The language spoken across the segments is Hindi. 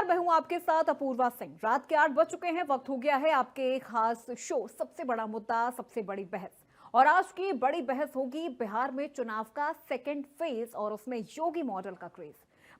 मैं हूं आपके साथ अपूर्वा सिंह। रात के 8 बज चुके हैं, वक्त हो गया है आपके खास शो सबसे बड़ा मुद्दा सबसे बड़ी बहस। और आज की बड़ी बहस होगी बिहार में चुनाव का सेकंड फेज और उसमें योगी मॉडल का क्रेज।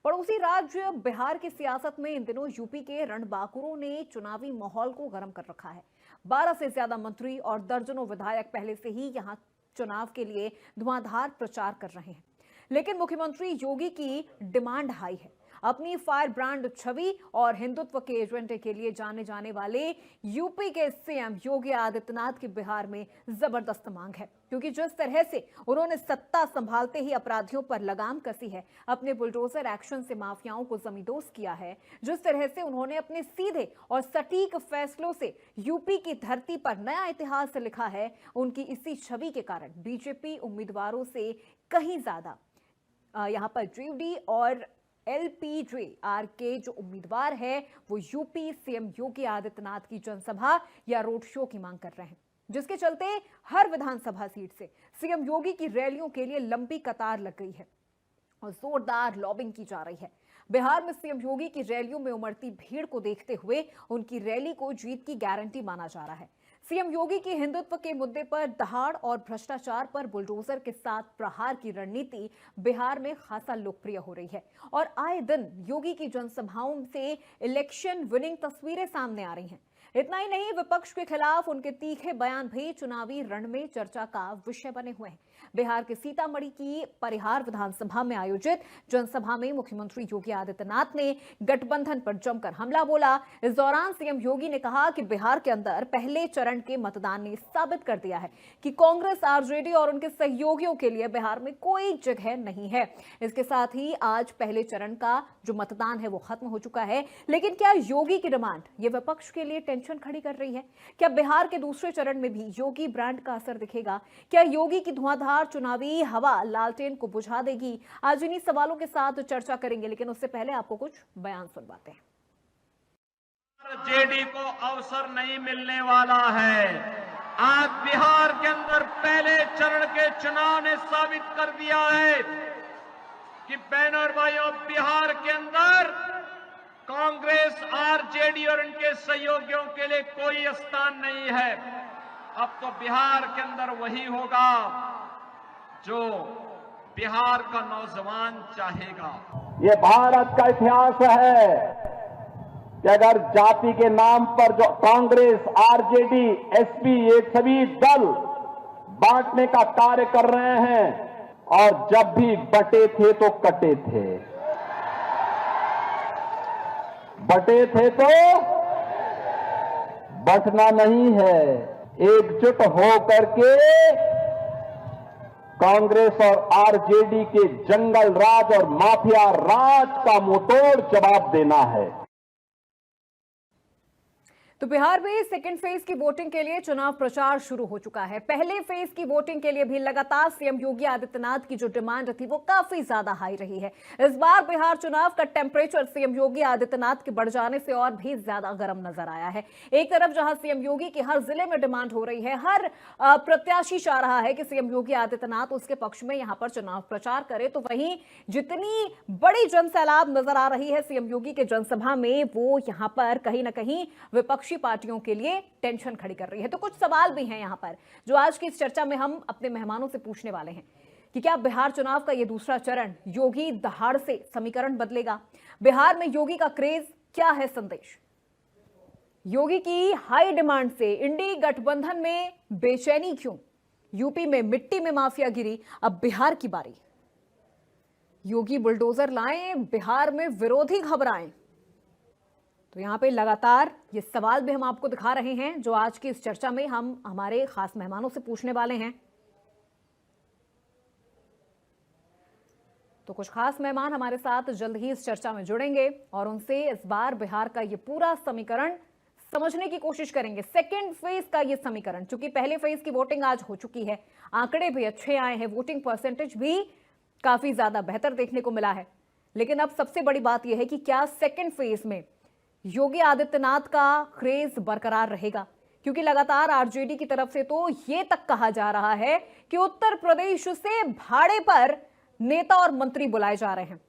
पड़ोसी राज्य बिहार की सियासत में इन दिनों यूपी के रणबांकुरों ने चुनावी माहौल को गर्म कर रखा है। 12 से ज्यादा मंत्री और दर्जनों विधायक पहले से ही यहां चुनाव के लिए धुआंधार प्रचार कर रहे हैं, लेकिन मुख्यमंत्री योगी की डिमांड हाई है। अपनी फायर ब्रांड छवि और हिंदुत्व के एजेंडे के लिए जाने जाने वाले यूपी के सीएम योगी आदित्यनाथ की बिहार में जबरदस्त मांग है, क्योंकि जिस तरह से उन्होंने सत्ता संभालते ही अपराधियों पर लगाम कसी है, अपने बुलडोजर एक्शन से माफियाओं को जमींदोज किया है, जिस तरह से उन्होंने अपने सीधे और सटीक फैसलों से यूपी की धरती पर नया इतिहास लिखा है, उनकी इसी छवि के कारण बीजेपी उम्मीदवारों से कहीं ज्यादा यहां पर जीडी और एलपीजेआर के जो उम्मीदवार है वो यूपी सीएम योगी आदित्यनाथ की जनसभा या रोड शो की मांग कर रहे हैं, जिसके चलते हर विधानसभा सीट से सीएम योगी की रैलियों के लिए लंबी कतार लग गई है और जोरदार लॉबिंग की जा रही है। बिहार में सीएम योगी की रैलियों में उमड़ती भीड़ को देखते हुए उनकी रैली को जीत की गारंटी माना जा रहा है। सीएम योगी की हिंदुत्व के मुद्दे पर दहाड़ और भ्रष्टाचार पर बुलडोजर के साथ प्रहार की रणनीति बिहार में खासा लोकप्रिय हो रही है और आए दिन योगी की जनसभाओं से इलेक्शन विनिंग तस्वीरें सामने आ रही हैं। इतना ही नहीं, विपक्ष के खिलाफ उनके तीखे बयान भी चुनावी रण में चर्चा का विषय बने हुए हैं। बिहार के सीतामढ़ी की परिहार विधानसभा में आयोजित जनसभा में मुख्यमंत्री योगी आदित्यनाथ ने गठबंधन पर जमकर हमला बोला। इस दौरान सीएम योगी ने कहा कि बिहार के अंदर पहले चरण के मतदान ने साबित कर दिया है कि कांग्रेस, आरजेडी और उनके सहयोगियों के लिए बिहार में कोई जगह नहीं है। इसके साथ ही आज पहले चरण का जो मतदान है वो खत्म हो चुका है, लेकिन क्या योगी की डिमांड ये विपक्ष के लिए टेंशन खड़ी कर रही है? क्या बिहार के दूसरे चरण में भी योगी ब्रांड का असर दिखेगा? क्या योगी की धुआंधार चुनावी हवा लालटेन को बुझा देगी? आज इन्हीं सवालों के साथ चर्चा करेंगे, लेकिन उससे पहले आपको कुछ बयान सुनवाते हैं। जेडी को अवसर नहीं मिलने वाला है। आज बिहार के अंदर पहले चरण के चुनाव ने साबित कर दिया है कि बहनों और भाइयों, बिहार के अंदर कांग्रेस, आरजेडी और उनके सहयोगियों के लिए कोई स्थान नहीं है। अब तो बिहार के अंदर वही होगा जो बिहार का नौजवान चाहेगा। ये भारत का इतिहास है कि अगर जाति के नाम पर जो कांग्रेस, आरजेडी, एसपी ये सभी दल बांटने का कार्य कर रहे हैं, और जब भी बटे थे तो कटे थे, बटे थे तो बंटना नहीं है। एकजुट हो करके कांग्रेस और आरजेडी के जंगल राज और माफिया राज का मुंहतोड़ जवाब देना है। तो बिहार में सेकेंड फेज की वोटिंग के लिए चुनाव प्रचार शुरू हो चुका है। पहले फेज की वोटिंग के लिए भी लगातार सीएम योगी आदित्यनाथ की जो डिमांड थी वो काफी ज्यादा हाई रही है। इस बार बिहार चुनाव का टेम्परेचर सीएम योगी आदित्यनाथ के बढ़ जाने से और भी ज्यादा गर्म नजर आया है। एक तरफ जहां सीएम योगी की हर जिले में डिमांड हो रही है, हर प्रत्याशी चाह रहा है कि सीएम योगी आदित्यनाथ उसके पक्ष में यहां पर चुनाव प्रचार करे, तो वहीं जितनी बड़ी जनसैलाब नजर आ रही है सीएम योगी के जनसभा में, वो यहां पर कहीं ना कहीं विपक्ष पार्टियों के लिए टेंशन खड़ी कर रही है। तो कुछ सवाल भी हैं यहां पर जो आज की इस चर्चा में हम अपने मेहमानों से पूछने वाले हैं कि क्या बिहार चुनाव का यह दूसरा चरण योगी दहाड़ से समीकरण बदलेगा? बिहार में योगी का क्रेज क्या है संदेश? योगी की हाई डिमांड से इंडी गठबंधन में बेचैनी क्यों? यूपी में मिट्टी में माफियागिरी, अब बिहार की बारी। योगी बुलडोजर लाएं, बिहार में विरोधी घबराएं। तो यहाँ पे लगातार ये सवाल भी हम आपको दिखा रहे हैं जो आज की इस चर्चा में हम हमारे खास मेहमानों से पूछने वाले हैं। तो कुछ खास मेहमान हमारे साथ जल्द ही इस चर्चा में जुड़ेंगे और उनसे इस बार बिहार का ये पूरा समीकरण समझने की कोशिश करेंगे। सेकेंड फेज का ये समीकरण, चूंकि पहले फेज की वोटिंग आज हो चुकी है, आंकड़े भी अच्छे आए हैं, वोटिंग परसेंटेज भी काफी ज्यादा बेहतर देखने को मिला है, लेकिन अब सबसे बड़ी बात यह है कि क्या सेकेंड फेज में योगी आदित्यनाथ का क्रेज बरकरार रहेगा? क्योंकि लगातार आरजेडी की तरफ से तो यह तक कहा जा रहा है कि उत्तर प्रदेश से भाड़े पर नेता और मंत्री बुलाए जा रहे हैं।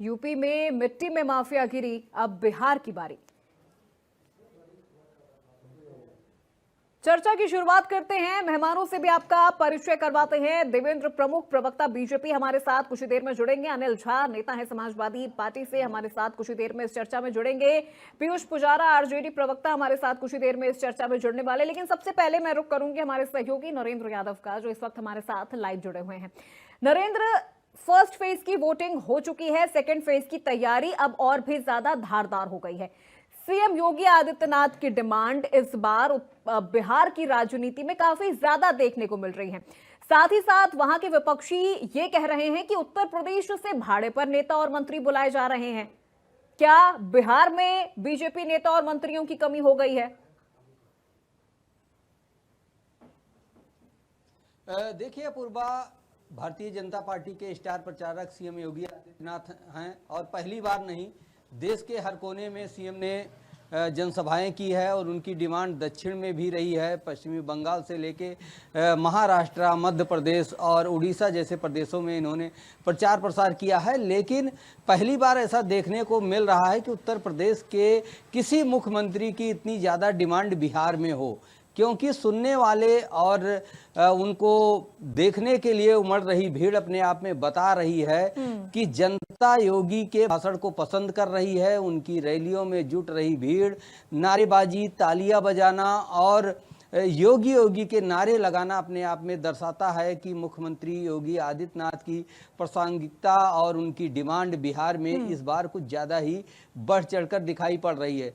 यूपी में मिट्टी में माफियागिरी, अब बिहार की बारी। चर्चा की शुरुआत करते हैं, मेहमानों से भी आपका परिचय करवाते हैं। देवेंद्र प्रमुख, प्रवक्ता बीजेपी, हमारे साथ कुछ ही देर में जुड़ेंगे। अनिल झा, नेता है समाजवादी पार्टी से, हमारे साथ कुछ ही देर में इस चर्चा में जुड़ेंगे। पीयूष पुजारा, आरजेडी प्रवक्ता, हमारे साथ कुछ ही देर में इस चर्चा में जुड़ने वाले। लेकिन सबसे पहले मैं रुख करूंगी हमारे सहयोगी नरेंद्र यादव का, जो इस वक्त हमारे साथ लाइव जुड़े हुए हैं। नरेंद्र, फर्स्ट फेज की वोटिंग हो चुकी है, सेकेंड फेज की तैयारी अब और भी ज्यादा धारदार हो गई है। सीएम योगी आदित्यनाथ की डिमांड इस बार बिहार की राजनीति में काफी ज्यादा देखने को मिल रही है। साथ ही साथ वहां के विपक्षी ये कह रहे हैं कि उत्तर प्रदेश से भाड़े पर नेता और मंत्री बुलाए जा रहे हैं। क्या बिहार में बीजेपी नेता और मंत्रियों की कमी हो गई है? देखिए अपूर्वा, भारतीय जनता पार्टी के स्टार प्रचारक सीएम योगी आदित्यनाथ हैं और पहली बार नहीं, देश के हर कोने में सीएम ने जनसभाएं की है और उनकी डिमांड दक्षिण में भी रही है। पश्चिमी बंगाल से लेके महाराष्ट्र, मध्य प्रदेश और उड़ीसा जैसे प्रदेशों में इन्होंने प्रचार प्रसार किया है। लेकिन पहली बार ऐसा देखने को मिल रहा है कि उत्तर प्रदेश के किसी मुख्यमंत्री की इतनी ज़्यादा डिमांड बिहार में हो, क्योंकि सुनने वाले और उनको देखने के लिए उमड़ रही भीड़ अपने आप में बता रही है कि जनता योगी के भाषण को पसंद कर रही है। उनकी रैलियों में जुट रही भीड़ नारेबाजी, तालियां बजाना और योगी योगी के नारे लगाना अपने आप में दर्शाता है कि मुख्यमंत्री योगी आदित्यनाथ की प्रासंगिकता और उनकी डिमांड बिहार में इस बार कुछ ज़्यादा ही बढ़ चढ़कर दिखाई पड़ रही है।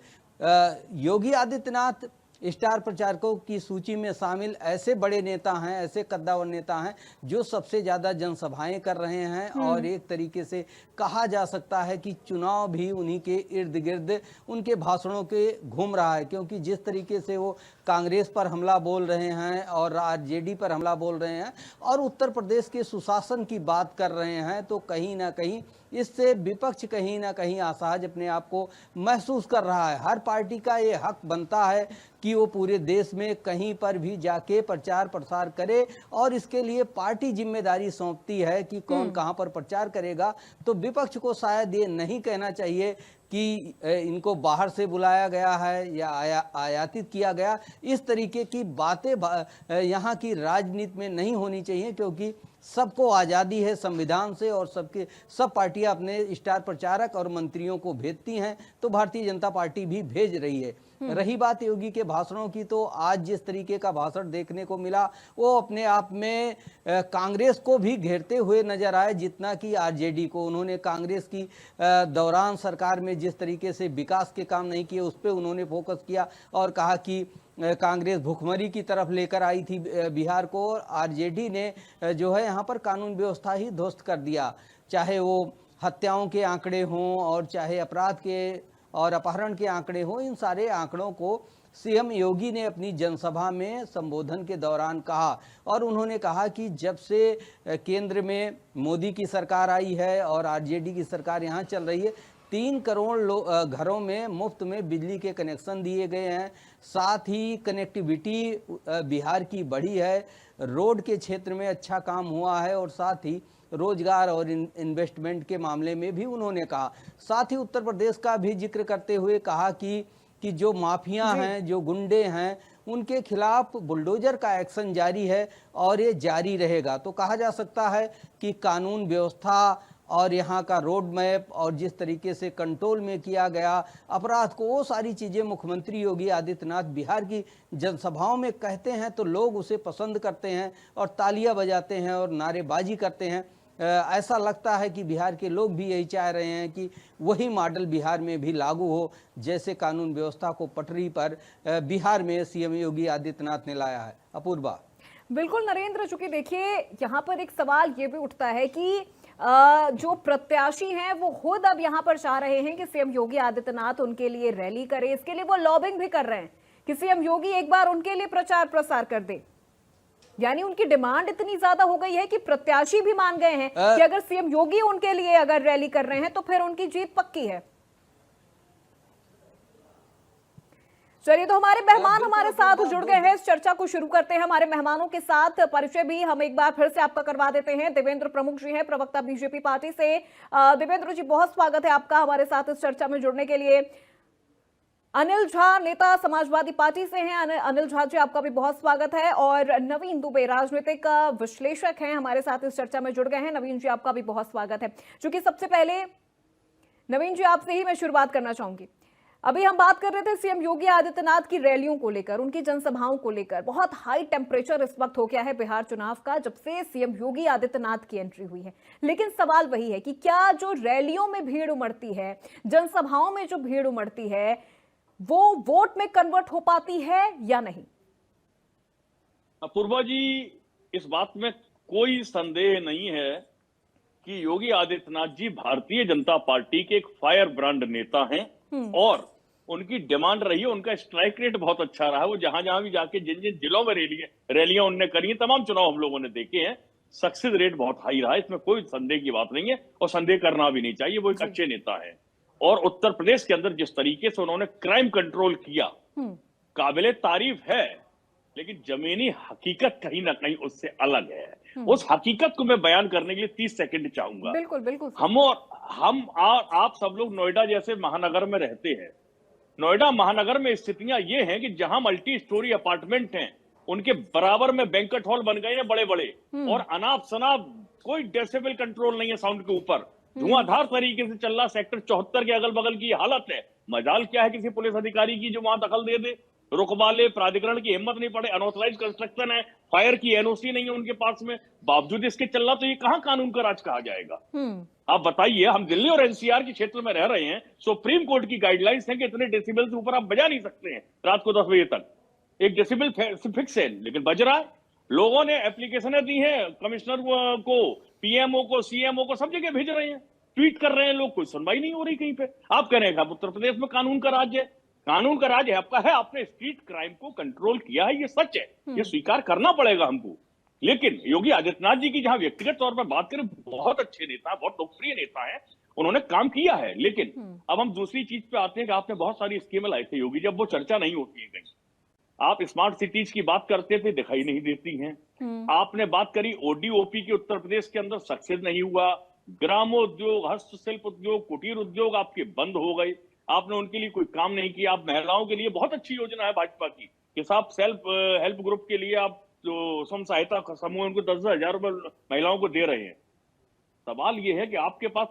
योगी आदित्यनाथ स्टार प्रचारकों की सूची में शामिल ऐसे बड़े नेता हैं, ऐसे कद्दावर नेता हैं जो सबसे ज़्यादा जनसभाएं कर रहे हैं और एक तरीके से कहा जा सकता है कि चुनाव भी उन्हीं के इर्द गिर्द उनके भाषणों के घूम रहा है। क्योंकि जिस तरीके से वो कांग्रेस पर हमला बोल रहे हैं और आरजेडी पर हमला बोल रहे हैं और उत्तर प्रदेश के सुशासन की बात कर रहे हैं, तो कहीं ना कहीं इससे विपक्ष कहीं ना कहीं असहज अपने आप को महसूस कर रहा है। हर पार्टी का ये हक बनता है कि वो पूरे देश में कहीं पर भी जाके प्रचार प्रसार करे और इसके लिए पार्टी जिम्मेदारी सौंपती है कि कौन कहां पर प्रचार करेगा। तो विपक्ष को शायद ये नहीं कहना चाहिए कि इनको बाहर से बुलाया गया है या आयातित किया गया। इस तरीके की बातें यहाँ की राजनीति में नहीं होनी चाहिए, क्योंकि सबको आज़ादी है संविधान से और सब पार्टियां अपने स्टार प्रचारक और मंत्रियों को भेजती हैं, तो भारतीय जनता पार्टी भी भेज रही है। रही बात योगी के भाषणों की, तो आज जिस तरीके का भाषण देखने को मिला वो अपने आप में कांग्रेस को भी घेरते हुए नजर आए जितना कि आरजेडी को। उन्होंने कांग्रेस की दौरान सरकार में जिस तरीके से विकास के काम नहीं किए उस पर उन्होंने फोकस किया और कहा कि कांग्रेस भुखमरी की तरफ लेकर आई थी बिहार को और आरजेडी ने जो है यहाँ पर कानून व्यवस्था ही ध्वस्त कर दिया। चाहे वो हत्याओं के आंकड़े हों और चाहे अपराध के और अपहरण के आंकड़े हों, इन सारे आंकड़ों को सीएम योगी ने अपनी जनसभा में संबोधन के दौरान कहा। और उन्होंने कहा कि जब से केंद्र में मोदी की सरकार आई है और आरजेडी की सरकार यहाँ चल रही है, 3 करोड़ घरों में मुफ्त में बिजली के कनेक्शन दिए गए हैं। साथ ही कनेक्टिविटी बिहार की बढ़ी है, रोड के क्षेत्र में अच्छा काम हुआ है और साथ ही रोजगार और इन्वेस्टमेंट के मामले में भी उन्होंने कहा। साथ ही उत्तर प्रदेश का भी जिक्र करते हुए कहा कि जो माफिया हैं, जो गुंडे हैं, उनके खिलाफ बुलडोजर का एक्शन जारी है और ये जारी रहेगा। तो कहा जा सकता है कि कानून व्यवस्था और यहाँ का रोड मैप और जिस तरीके से कंट्रोल में किया गया अपराध को, वो सारी चीज़ें मुख्यमंत्री योगी आदित्यनाथ बिहार की जनसभाओं में कहते हैं तो लोग उसे पसंद करते हैं और तालियां बजाते हैं और नारेबाजी करते हैं। ऐसा लगता है कि बिहार के लोग भी यही चाह रहे हैं कि वही मॉडल बिहार में भी लागू हो, जैसे कानून व्यवस्था को पटरी पर बिहार में सीएम योगी आदित्यनाथ ने लाया है। अपूर्वा। बिल्कुल नरेंद्र, चूंकि देखिए यहाँ पर एक सवाल ये भी उठता है कि जो प्रत्याशी हैं वो खुद अब यहाँ पर चाह रहे हैं कि सीएम योगी आदित्यनाथ उनके लिए रैली करे। इसके लिए वो लॉबिंग भी कर रहे हैं कि सीएम योगी एक बार उनके लिए प्रचार प्रसार कर दे। यानी उनकी डिमांड इतनी ज्यादा हो गई है कि प्रत्याशी भी मान गए हैं कि अगर सीएम योगी उनके लिए अगर रैली कर रहे हैं तो फिर उनकी जीत पक्की है। चलिए, तो हमारे मेहमान हमारे साथ जुड़ गए हैं। इस चर्चा को शुरू करते हैं। हमारे मेहमानों के साथ परिचय भी हम एक बार फिर से आपका करवा देते हैं। देवेंद्र प्रमुख जी हैं, प्रवक्ता बीजेपी पार्टी से। देवेंद्र जी, बहुत स्वागत है आपका हमारे साथ इस चर्चा में जुड़ने के लिए। अनिल झा, नेता समाजवादी पार्टी से हैं। अनिल झा जी, आपका भी बहुत स्वागत है। और नवीन दुबे, राजनीतिक विश्लेषक हैं, हमारे साथ इस चर्चा में जुड़ गए हैं। नवीन जी, आपका भी बहुत स्वागत है। चूंकि सबसे पहले नवीन जी, आपसे ही मैं शुरुआत करना चाहूंगी। अभी हम बात कर रहे थे सीएम योगी आदित्यनाथ की रैलियों को लेकर, उनकी जनसभाओं को लेकर। बहुत हाई टेम्परेचर इस वक्त हो गया है बिहार चुनाव का, जब से सीएम योगी आदित्यनाथ की एंट्री हुई है। लेकिन सवाल वही है कि क्या जो रैलियों में भीड़ उमड़ती है, जनसभाओं में जो भीड़ उमड़ती है, वो वोट में कन्वर्ट हो पाती है या नहीं? अपूर्वा जी, इस बात में कोई संदेह नहीं है कि योगी आदित्यनाथ जी भारतीय जनता पार्टी के एक फायर ब्रांड नेता हैं और उनकी डिमांड रही है। उनका स्ट्राइक रेट बहुत अच्छा रहा है। वो जहां जहां भी जाके जिन जिन जिलों में रैलियां उनने करी हैं, तमाम चुनाव हम लोगों ने देखे हैं, सक्सेस रेट बहुत हाई रहा है। इसमें कोई संदेह की बात नहीं है और संदेह करना भी नहीं चाहिए। वो एक अच्छे नेता है। और उत्तर प्रदेश के अंदर जिस तरीके से उन्होंने क्राइम कंट्रोल किया, काबिले तारीफ है, लेकिन जमीनी हकीकत कहीं ना कहीं उससे अलग है। उस हकीकत को मैं बयान करने के लिए 30 सेकंड चाहूंगा। बिल्कुल बिल्कुल। आप सब लोग नोएडा जैसे महानगर में रहते हैं। नोएडा महानगर में स्थितियां ये हैं कि जहां मल्टी स्टोरी अपार्टमेंट हैं, उनके बराबर में बैंक्वेट हॉल बन गए हैं बड़े बड़े, और अनाप शनाप कोई डेसिबल कंट्रोल नहीं है साउंड के ऊपर। धुआंधार तरीके से चल रहा सेक्टर 74 के अगल बगल की हालत है। मजाल क्या है किसी पुलिस अधिकारी की जो वहां दखल दे दे? रुकवा ले, प्राधिकरण की हिम्मत नहीं पड़े। अनऑथराइज कंस्ट्रक्शन है, फायर की एनओसी नहीं है उनके पास में, बावजूद इसके चल रहा, तो ये कहां कानून का राज कहा जाएगा? आप बताइए। हम दिल्ली और एनसीआर के क्षेत्र में रह रहे हैं। सुप्रीम कोर्ट की गाइडलाइंस है कि इतने डेसिबल से ऊपर आप बजा नहीं सकते हैं रात को 10 बजे तक। एक डेसिबल फिक्स है, लेकिन बज रहा है। लोगों ने एप्लीकेशनें दी हैं कमिश्नर को, पीएमओ को, सीएमओ को, सब जगह भेज रहे हैं, ट्वीट कर रहे हैं लोग। कोई सुनवाई नहीं हो रही कहीं पे। आप कह रहे हैं उत्तर प्रदेश में कानून का राज है। कानून का राज है आपका है। आपने स्ट्रीट क्राइम को कंट्रोल किया है, ये सच है, ये स्वीकार करना पड़ेगा हमको। लेकिन योगी आदित्यनाथ जी की जहां व्यक्तिगत तौर पर बात करें, बहुत अच्छे नेता, बहुत लोकप्रिय नेता है, उन्होंने काम किया है। लेकिन अब हम दूसरी चीज पे आते हैं कि आपने बहुत सारी स्कीमें लाई थी योगी, जब वो चर्चा नहीं होती है कहीं। आप स्मार्ट सिटीज की बात करते थे, दिखाई नहीं देती हैं। आपने बात करी ओडीओपी की, उत्तर प्रदेश के अंदर सक्सेस नहीं हुआ। ग्रामोद्योग, हस्तशिल्प उद्योग, कुटीर उद्योग आपके बंद हो गए। आपने उनके लिए कोई काम नहीं किया। आप महिलाओं के लिए बहुत अच्छी योजना है भाजपा की कि साहब सेल्फ हेल्प ग्रुप के लिए आप जो स्वयं सहायता समूह उनको 10,000 रुपए महिलाओं को दे रहे हैं। सवाल यह है कि आपके पास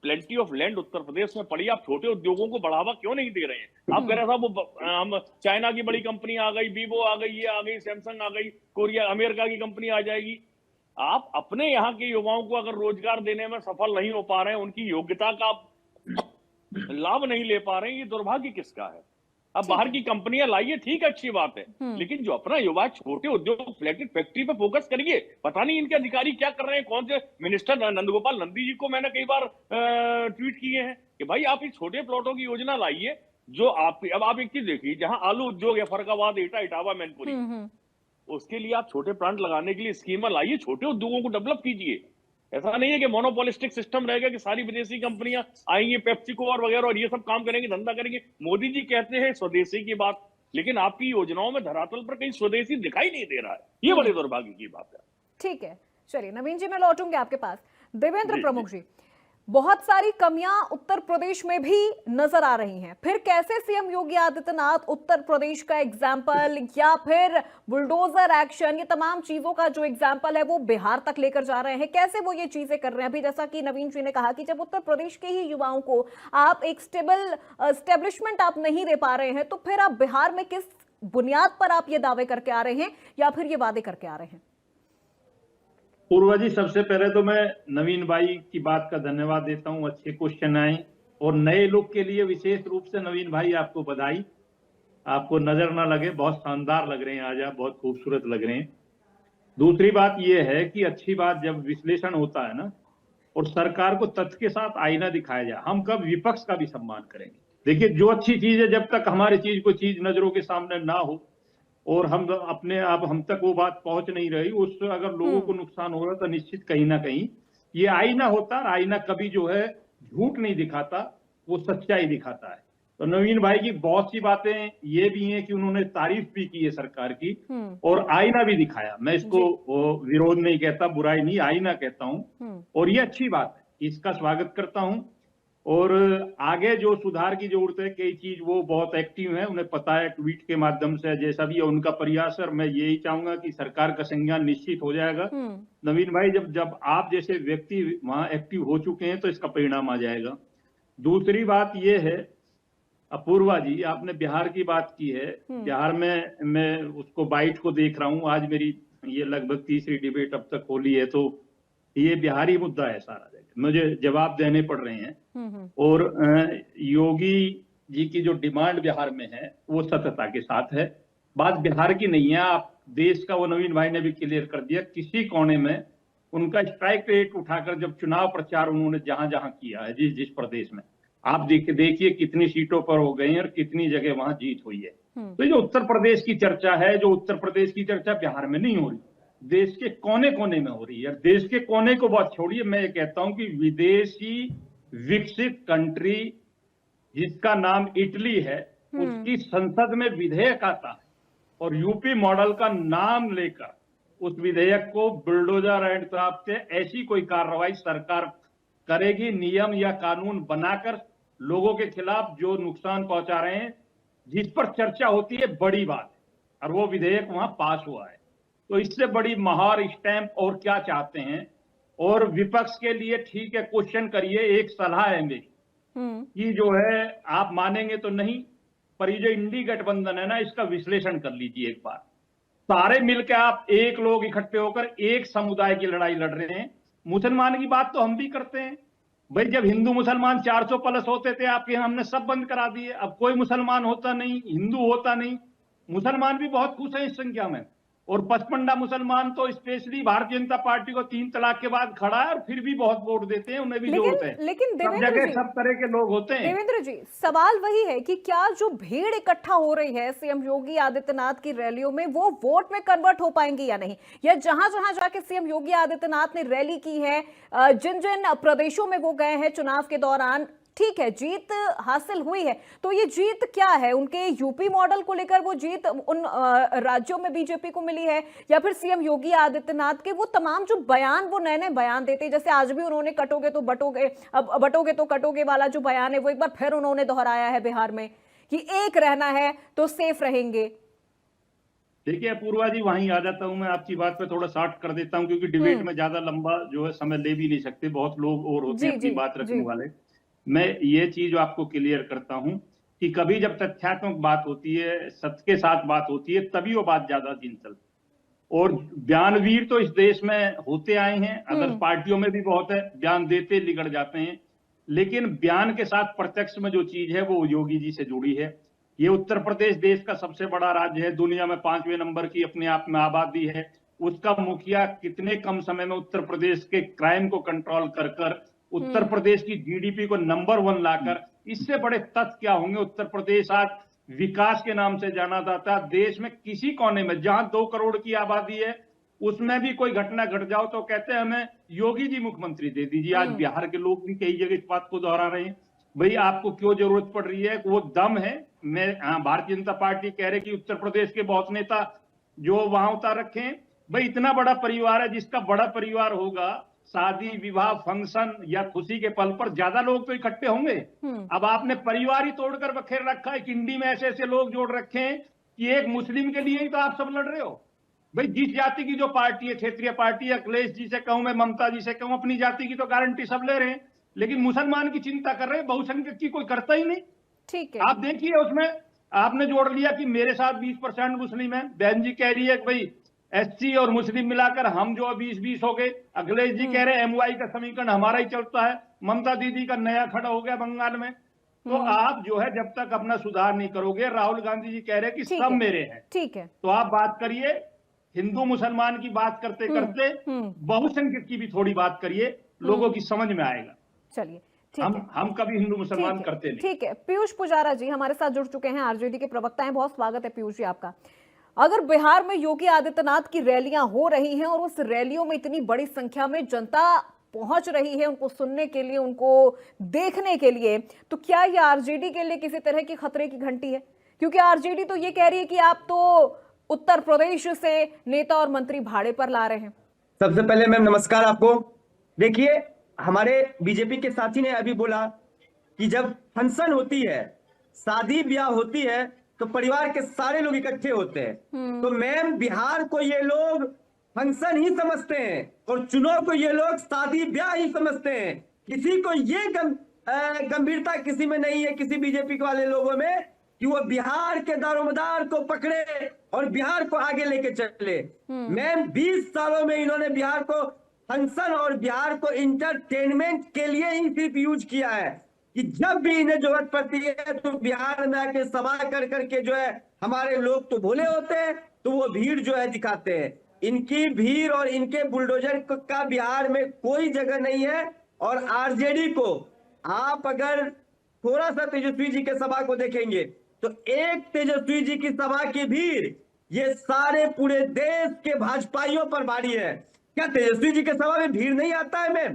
plenty of land Uttar Pradesh में पड़ी, आप छोटे उद्योगों को बढ़ावा क्यों नहीं दे रहे हैं? आप कह रहे साहब वो हम चाइना की बड़ी कंपनी आ गई, वीवो आ गई, ये आ गई, सैमसंग आ गई, कोरिया अमेरिका की कंपनी आ जाएगी। आप अपने यहाँ के युवाओं को अगर रोजगार देने में सफल नहीं हो पा रहे हैं, उनकी योग्यता का लाभ नहीं ले पा रहे हैं, ये दुर्भाग्य किसका है? अब बाहर की कंपनियां लाइए, ठीक है, अच्छी बात है, लेकिन जो अपना युवा छोटे उद्योग फ्लैटेड फैक्ट्री पे फोकस करिए। पता नहीं इनके अधिकारी क्या कर रहे हैं। कौन से मिनिस्टर नंदगोपाल नंदी जी को मैंने कई बार ट्वीट किए हैं कि भाई आप इस छोटे प्लॉटों की योजना लाइए जो अब आप एक चीज देखिए, जहां आलू उद्योग है, फरकाबाद, एटा, इटावा, मैनपुरी, उसके लिए आप छोटे प्लांट लगाने के लिए स्कीमें लाइए, छोटे उद्योगों को डेवलप कीजिए। ऐसा नहीं है कि मोनोपोलिस्टिक सिस्टम रहेगा कि सारी विदेशी कंपनियां आएंगी, पेप्सिको और वगैरह, और ये सब काम करेंगे, धंधा करेंगे। मोदी जी कहते हैं स्वदेशी की बात, लेकिन आपकी योजनाओं में धरातल पर कहीं स्वदेशी दिखाई नहीं दे रहा है। ये बड़े दुर्भाग्य की बात है। ठीक है, चलिए नवीन जी, मैं लौटूंगी आपके पास। देवेंद्र प्रमुख जी, बहुत सारी कमियां उत्तर प्रदेश में भी नजर आ रही हैं। फिर कैसे सीएम योगी आदित्यनाथ उत्तर प्रदेश का एग्जाम्पल या फिर बुलडोजर एक्शन, ये तमाम चीजों का जो एग्जाम्पल है वो बिहार तक लेकर जा रहे हैं? कैसे वो ये चीजें कर रहे हैं? अभी जैसा कि नवीन जी ने कहा कि जब उत्तर प्रदेश के ही युवाओं को आप एक स्टेबल एस्टेब्लिशमेंट आप नहीं दे पा रहे हैं, तो फिर आप बिहार में किस बुनियाद पर आप ये दावे करके आ रहे हैं या फिर ये वादे करके आ रहे हैं? पूर्वा जी, सबसे पहले तो मैं नवीन भाई की बात का धन्यवाद देता हूं। अच्छे क्वेश्चन आए और नए लोग के लिए विशेष रूप से नवीन भाई आपको बधाई। आपको नजर ना लगे, बहुत शानदार लग रहे हैं आज आप, बहुत खूबसूरत लग रहे हैं। दूसरी बात यह है कि अच्छी बात जब विश्लेषण होता है ना, और सरकार को तथ्य के साथ आईना दिखाया जाए, हम कब विपक्ष का भी सम्मान करेंगे। देखिए, जो अच्छी चीज है, जब तक हमारी चीज कोई चीज नजरों के सामने ना हो और हम अपने आप हम तक वो बात पहुंच नहीं रही, उससे अगर लोगों को नुकसान हो रहा है, तो निश्चित कहीं ना कहीं ये आईना होता है। आईना कभी जो है झूठ नहीं दिखाता, वो सच्चाई दिखाता है। तो नवीन भाई की बहुत सी बातें ये भी हैं कि उन्होंने तारीफ भी की है सरकार की और आईना भी दिखाया। मैं इसको विरोध नहीं कहता, बुराई नहीं, आईना कहता हूं और ये अच्छी बात है, इसका स्वागत करता हूं। और आगे जो सुधार की जरूरत है, कई चीज वो बहुत एक्टिव है, उन्हें पता है, ट्वीट के माध्यम से जैसा भी है उनका प्रयास है। और मैं यही चाहूंगा कि सरकार का संज्ञान निश्चित हो जाएगा। नवीन भाई, जब आप जैसे व्यक्ति वहां एक्टिव हो चुके हैं तो इसका परिणाम आ जाएगा। दूसरी बात ये है, अपूर्वा जी, आपने बिहार की बात की है। बिहार में मैं उसको बाइट को देख रहा हूँ, आज मेरी ये लगभग तीसरी डिबेट अब तक होली है, तो ये बिहारी मुद्दा है सारा जगह, मुझे जवाब देने पड़ रहे हैं। और योगी जी की जो डिमांड बिहार में है वो सत्यता के साथ है। बात बिहार की नहीं है, आप देश का, वो नवीन भाई ने भी क्लियर कर दिया, किसी कोने में उनका स्ट्राइक रेट उठाकर जब चुनाव प्रचार उन्होंने जहां जहां किया है, जिस जिस प्रदेश में, आप देखिए कितनी सीटों पर हो गए हैं और कितनी जगह वहां जीत हुई है। तो ये जो उत्तर प्रदेश की चर्चा है, जो उत्तर प्रदेश की चर्चा बिहार में नहीं हो रही, देश के कोने कोने में हो रही है। देश के कोने को बहुत छोड़िए, मैं ये कहता हूं कि विदेशी विकसित कंट्री जिसका नाम इटली है, उसकी संसद में विधेयक आता है और यूपी मॉडल का नाम लेकर उस विधेयक को बुलडोजर एंड क्राफ्ट से ऐसी कोई कार्रवाई सरकार करेगी, नियम या कानून बनाकर लोगों के खिलाफ जो नुकसान पहुंचा रहे हैं, जिस पर चर्चा होती है, बड़ी बात है। और वो विधेयक वहां पास हुआ है, तो इससे बड़ी महार स्टैंप और क्या चाहते हैं। और विपक्ष के लिए ठीक है, क्वेश्चन करिए। एक सलाह है मेरी कि जो है, आप मानेंगे तो नहीं, पर ये जो इंडी गठबंधन है ना, इसका विश्लेषण कर लीजिए एक बार। सारे मिलकर आप एक लोग इकट्ठे होकर एक समुदाय की लड़ाई लड़ रहे हैं। मुसलमान की बात तो हम भी करते हैं भाई, जब हिंदू मुसलमान 400 प्लस होते थे आपके, हमने सब बंद करा दिए, अब कोई मुसलमान होता नहीं, हिंदू होता नहीं। मुसलमान भी बहुत खुश है इस संख्या में, और पचपंडा मुसलमान तो स्पेशली भारतीय जनता पार्टी को 3 तलाक के बाद खड़ा है और फिर भी बहुत वोट देते हैं, उन्हें भी जरूरत है। लेकिन सब जगह सब तरह के लोग होते हैं। देवेंद्र जी, सवाल वही है कि क्या जो भीड़ इकट्ठा हो रही है सीएम योगी आदित्यनाथ की रैलियों में, वो वोट में कन्वर्ट हो पाएंगी या नहीं, या जहां जहां जाके सीएम योगी आदित्यनाथ ने रैली की है, जिन जिन प्रदेशों में वो गए हैं चुनाव के दौरान, ठीक है, जीत हासिल हुई है, तो ये जीत क्या है? उनके यूपी मॉडल को लेकर वो जीत उन राज्यों में बीजेपी को मिली है, या फिर सीएम योगी आदित्यनाथ के वो तमाम जो बयान, वो नए नए बयान देते हैं, जैसे आज भी उन्होंने कटोगे तो बटोगे, अब बटोगे तो कटोगे वाला जो बयान है, वो एक बार फिर उन्होंने दोहराया है बिहार में कि एक रहना है तो सेफ रहेंगे। देखिए अपूर्वा जी, वहीं आ जाता हूं मैं, आपकी बात पे थोड़ा शॉर्ट कर देता हूं, क्योंकि डिबेट में ज्यादा लंबा जो है समय ले भी नहीं सकते, बहुत लोग और होते हैं अपनी बात रखने वाले। मैं ये चीज आपको क्लियर करता हूं कि कभी जब तथ्यात्मक बात होती है, सत्य के साथ बात होती है, तभी वो बात ज्यादा दिन चलती है। और बयानवीर तो इस देश में होते आए हैं, अदर पार्टियों में भी बहुत है, बयान देते लिगड़ जाते हैं, लेकिन बयान के साथ प्रत्यक्ष में जो चीज है वो योगी जी से जुड़ी है। ये उत्तर प्रदेश देश का सबसे बड़ा राज्य है, दुनिया में 5वें नंबर की अपने आप में आबादी है। उसका मुखिया कितने कम समय में उत्तर प्रदेश के क्राइम को कंट्रोल कर कर उत्तर प्रदेश की जीडीपी को नंबर 1 लाकर, इससे बड़े तथ्य क्या होंगे। उत्तर प्रदेश आज विकास के नाम से जाना जाता है। देश में किसी कोने में जहां 2 करोड़ की आबादी है, उसमें भी कोई घटना घट जाओ तो कहते हैं हमें योगी जी मुख्यमंत्री दे दीजिए। आज बिहार के लोग भी कई जगह इस बात को दोहरा रहे हैं, भाई आपको क्यों जरूरत पड़ रही है, वो दम है। मैं भारतीय जनता पार्टी कह रहे कि उत्तर प्रदेश के बहुत नेता जो वहां उतार रखे हैं, भाई इतना बड़ा परिवार है, जिसका बड़ा परिवार होगा, शादी विवाह फंक्शन या खुशी के पल पर ज्यादा लोग तो इकट्ठे होंगे। अब आपने परिवार ही तोड़कर बखेर रखा है, किंडी में ऐसे ऐसे लोग जोड़ रखे हैं कि एक मुस्लिम के लिए ही तो आप सब लड़ रहे हो। भाई जिस जाति की जो पार्टी है, क्षेत्रीय पार्टी, अखिलेश जी से कहूं, मैं ममता जी से कहूं, अपनी जाति की तो गारंटी सब ले रहे हैं, लेकिन मुसलमान की चिंता कर रहे हैं, बहुसंख्यक की कोई करता ही नहीं। ठीक है, आप देखिए उसमें आपने जोड़ लिया कि मेरे साथ 20% मुस्लिम है, बहन जी कह रही है कि भाई एससी और मुस्लिम मिलाकर हम जो 20-20 हो गए। अखिलेश जी कह रहे हैं एमवाई का समीकरण हमारा ही चलता है। ममता दीदी का नया खड़ा हो गया बंगाल में। तो आप जो है जब तक अपना सुधार नहीं करोगे, राहुल गांधी जी कह रहे हैं कि सब मेरे हैं, ठीक है, तो आप बात करिए हिंदू मुसलमान की बात करते करते बहुसंख्यक की भी थोड़ी बात करिए, लोगों की समझ में आएगा। चलिए, हम कभी हिंदू मुसलमान करते नहीं। ठीक है, पीयूष पुजारा जी हमारे साथ जुड़ चुके हैं, आरजेडी के प्रवक्ता हैं। बहुत स्वागत है पीयूष जी आपका। अगर बिहार में योगी आदित्यनाथ की रैलियां हो रही हैं और उस रैलियों में इतनी बड़ी संख्या में जनता पहुंच रही है उनको सुनने के लिए, उनको देखने के लिए, तो क्या ये आरजेडी के लिए किसी तरह की खतरे की घंटी है? क्योंकि आरजेडी तो ये कह रही है कि आप तो उत्तर प्रदेश से नेता और मंत्री भाड़े पर ला रहे हैं। सबसे पहले मैम नमस्कार आपको। देखिए, हमारे बीजेपी के साथी ने अभी बोला कि जब फंक्शन होती है, शादी ब्याह होती है, तो परिवार के सारे लोग इकट्ठे होते हैं। तो मैम, बिहार को ये लोग फंक्शन ही समझते हैं और चुनाव को ये लोग शादी ब्याह ही समझते हैं। किसी को ये गंभीरता किसी में नहीं है, किसी बीजेपी वाले लोगों में, कि वो बिहार के दारोमदार को पकड़े और बिहार को आगे लेके चले। मैम, 20 सालों में इन्होंने बिहार को फंक्शन और बिहार को इंटरटेनमेंट के लिए ही सिर्फ यूज किया है, कि जब भी इन्हें जरूरत पड़ती है तो बिहार में आके सभा कर करके जो है, हमारे लोग तो भोले होते हैं तो वो भीड़ जो है दिखाते हैं। इनकी भीड़ और इनके बुलडोजर का बिहार में कोई जगह नहीं है। और आरजेडी को आप अगर थोड़ा सा तेजस्वी जी के सभा को देखेंगे तो एक तेजस्वी जी की सभा की भीड़ ये सारे पूरे देश के भाजपाइयों पर भारी है। क्या तेजस्वी जी के सभा में भीड़ नहीं आता है मैम?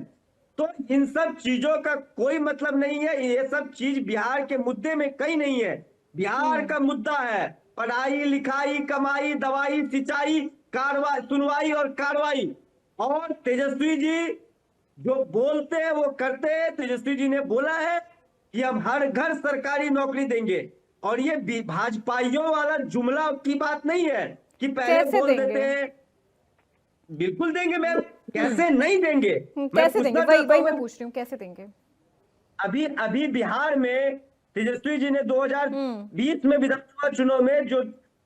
तो इन सब चीजों का कोई मतलब नहीं है। ये सब चीज बिहार के मुद्दे में कहीं नहीं है। बिहार का मुद्दा है पढ़ाई लिखाई, कमाई, दवाई, सिंचाई, कार्रवाई, सुनवाई और कार्रवाई। और तेजस्वी जी जो बोलते हैं वो करते हैं। तेजस्वी जी ने बोला है कि हम हर घर सरकारी नौकरी देंगे, और ये भाजपाइयों वाला जुमला की बात नहीं है कि पहले बोल देते हैं। बिल्कुल देंगे मैम, कैसे नहीं देंगे? कैसे देंगे? वही मैं पूछ रही हूँ, कैसे देंगे? अभी बिहार में तेजस्वी जी ने 2020 में विधानसभा चुनाव में जो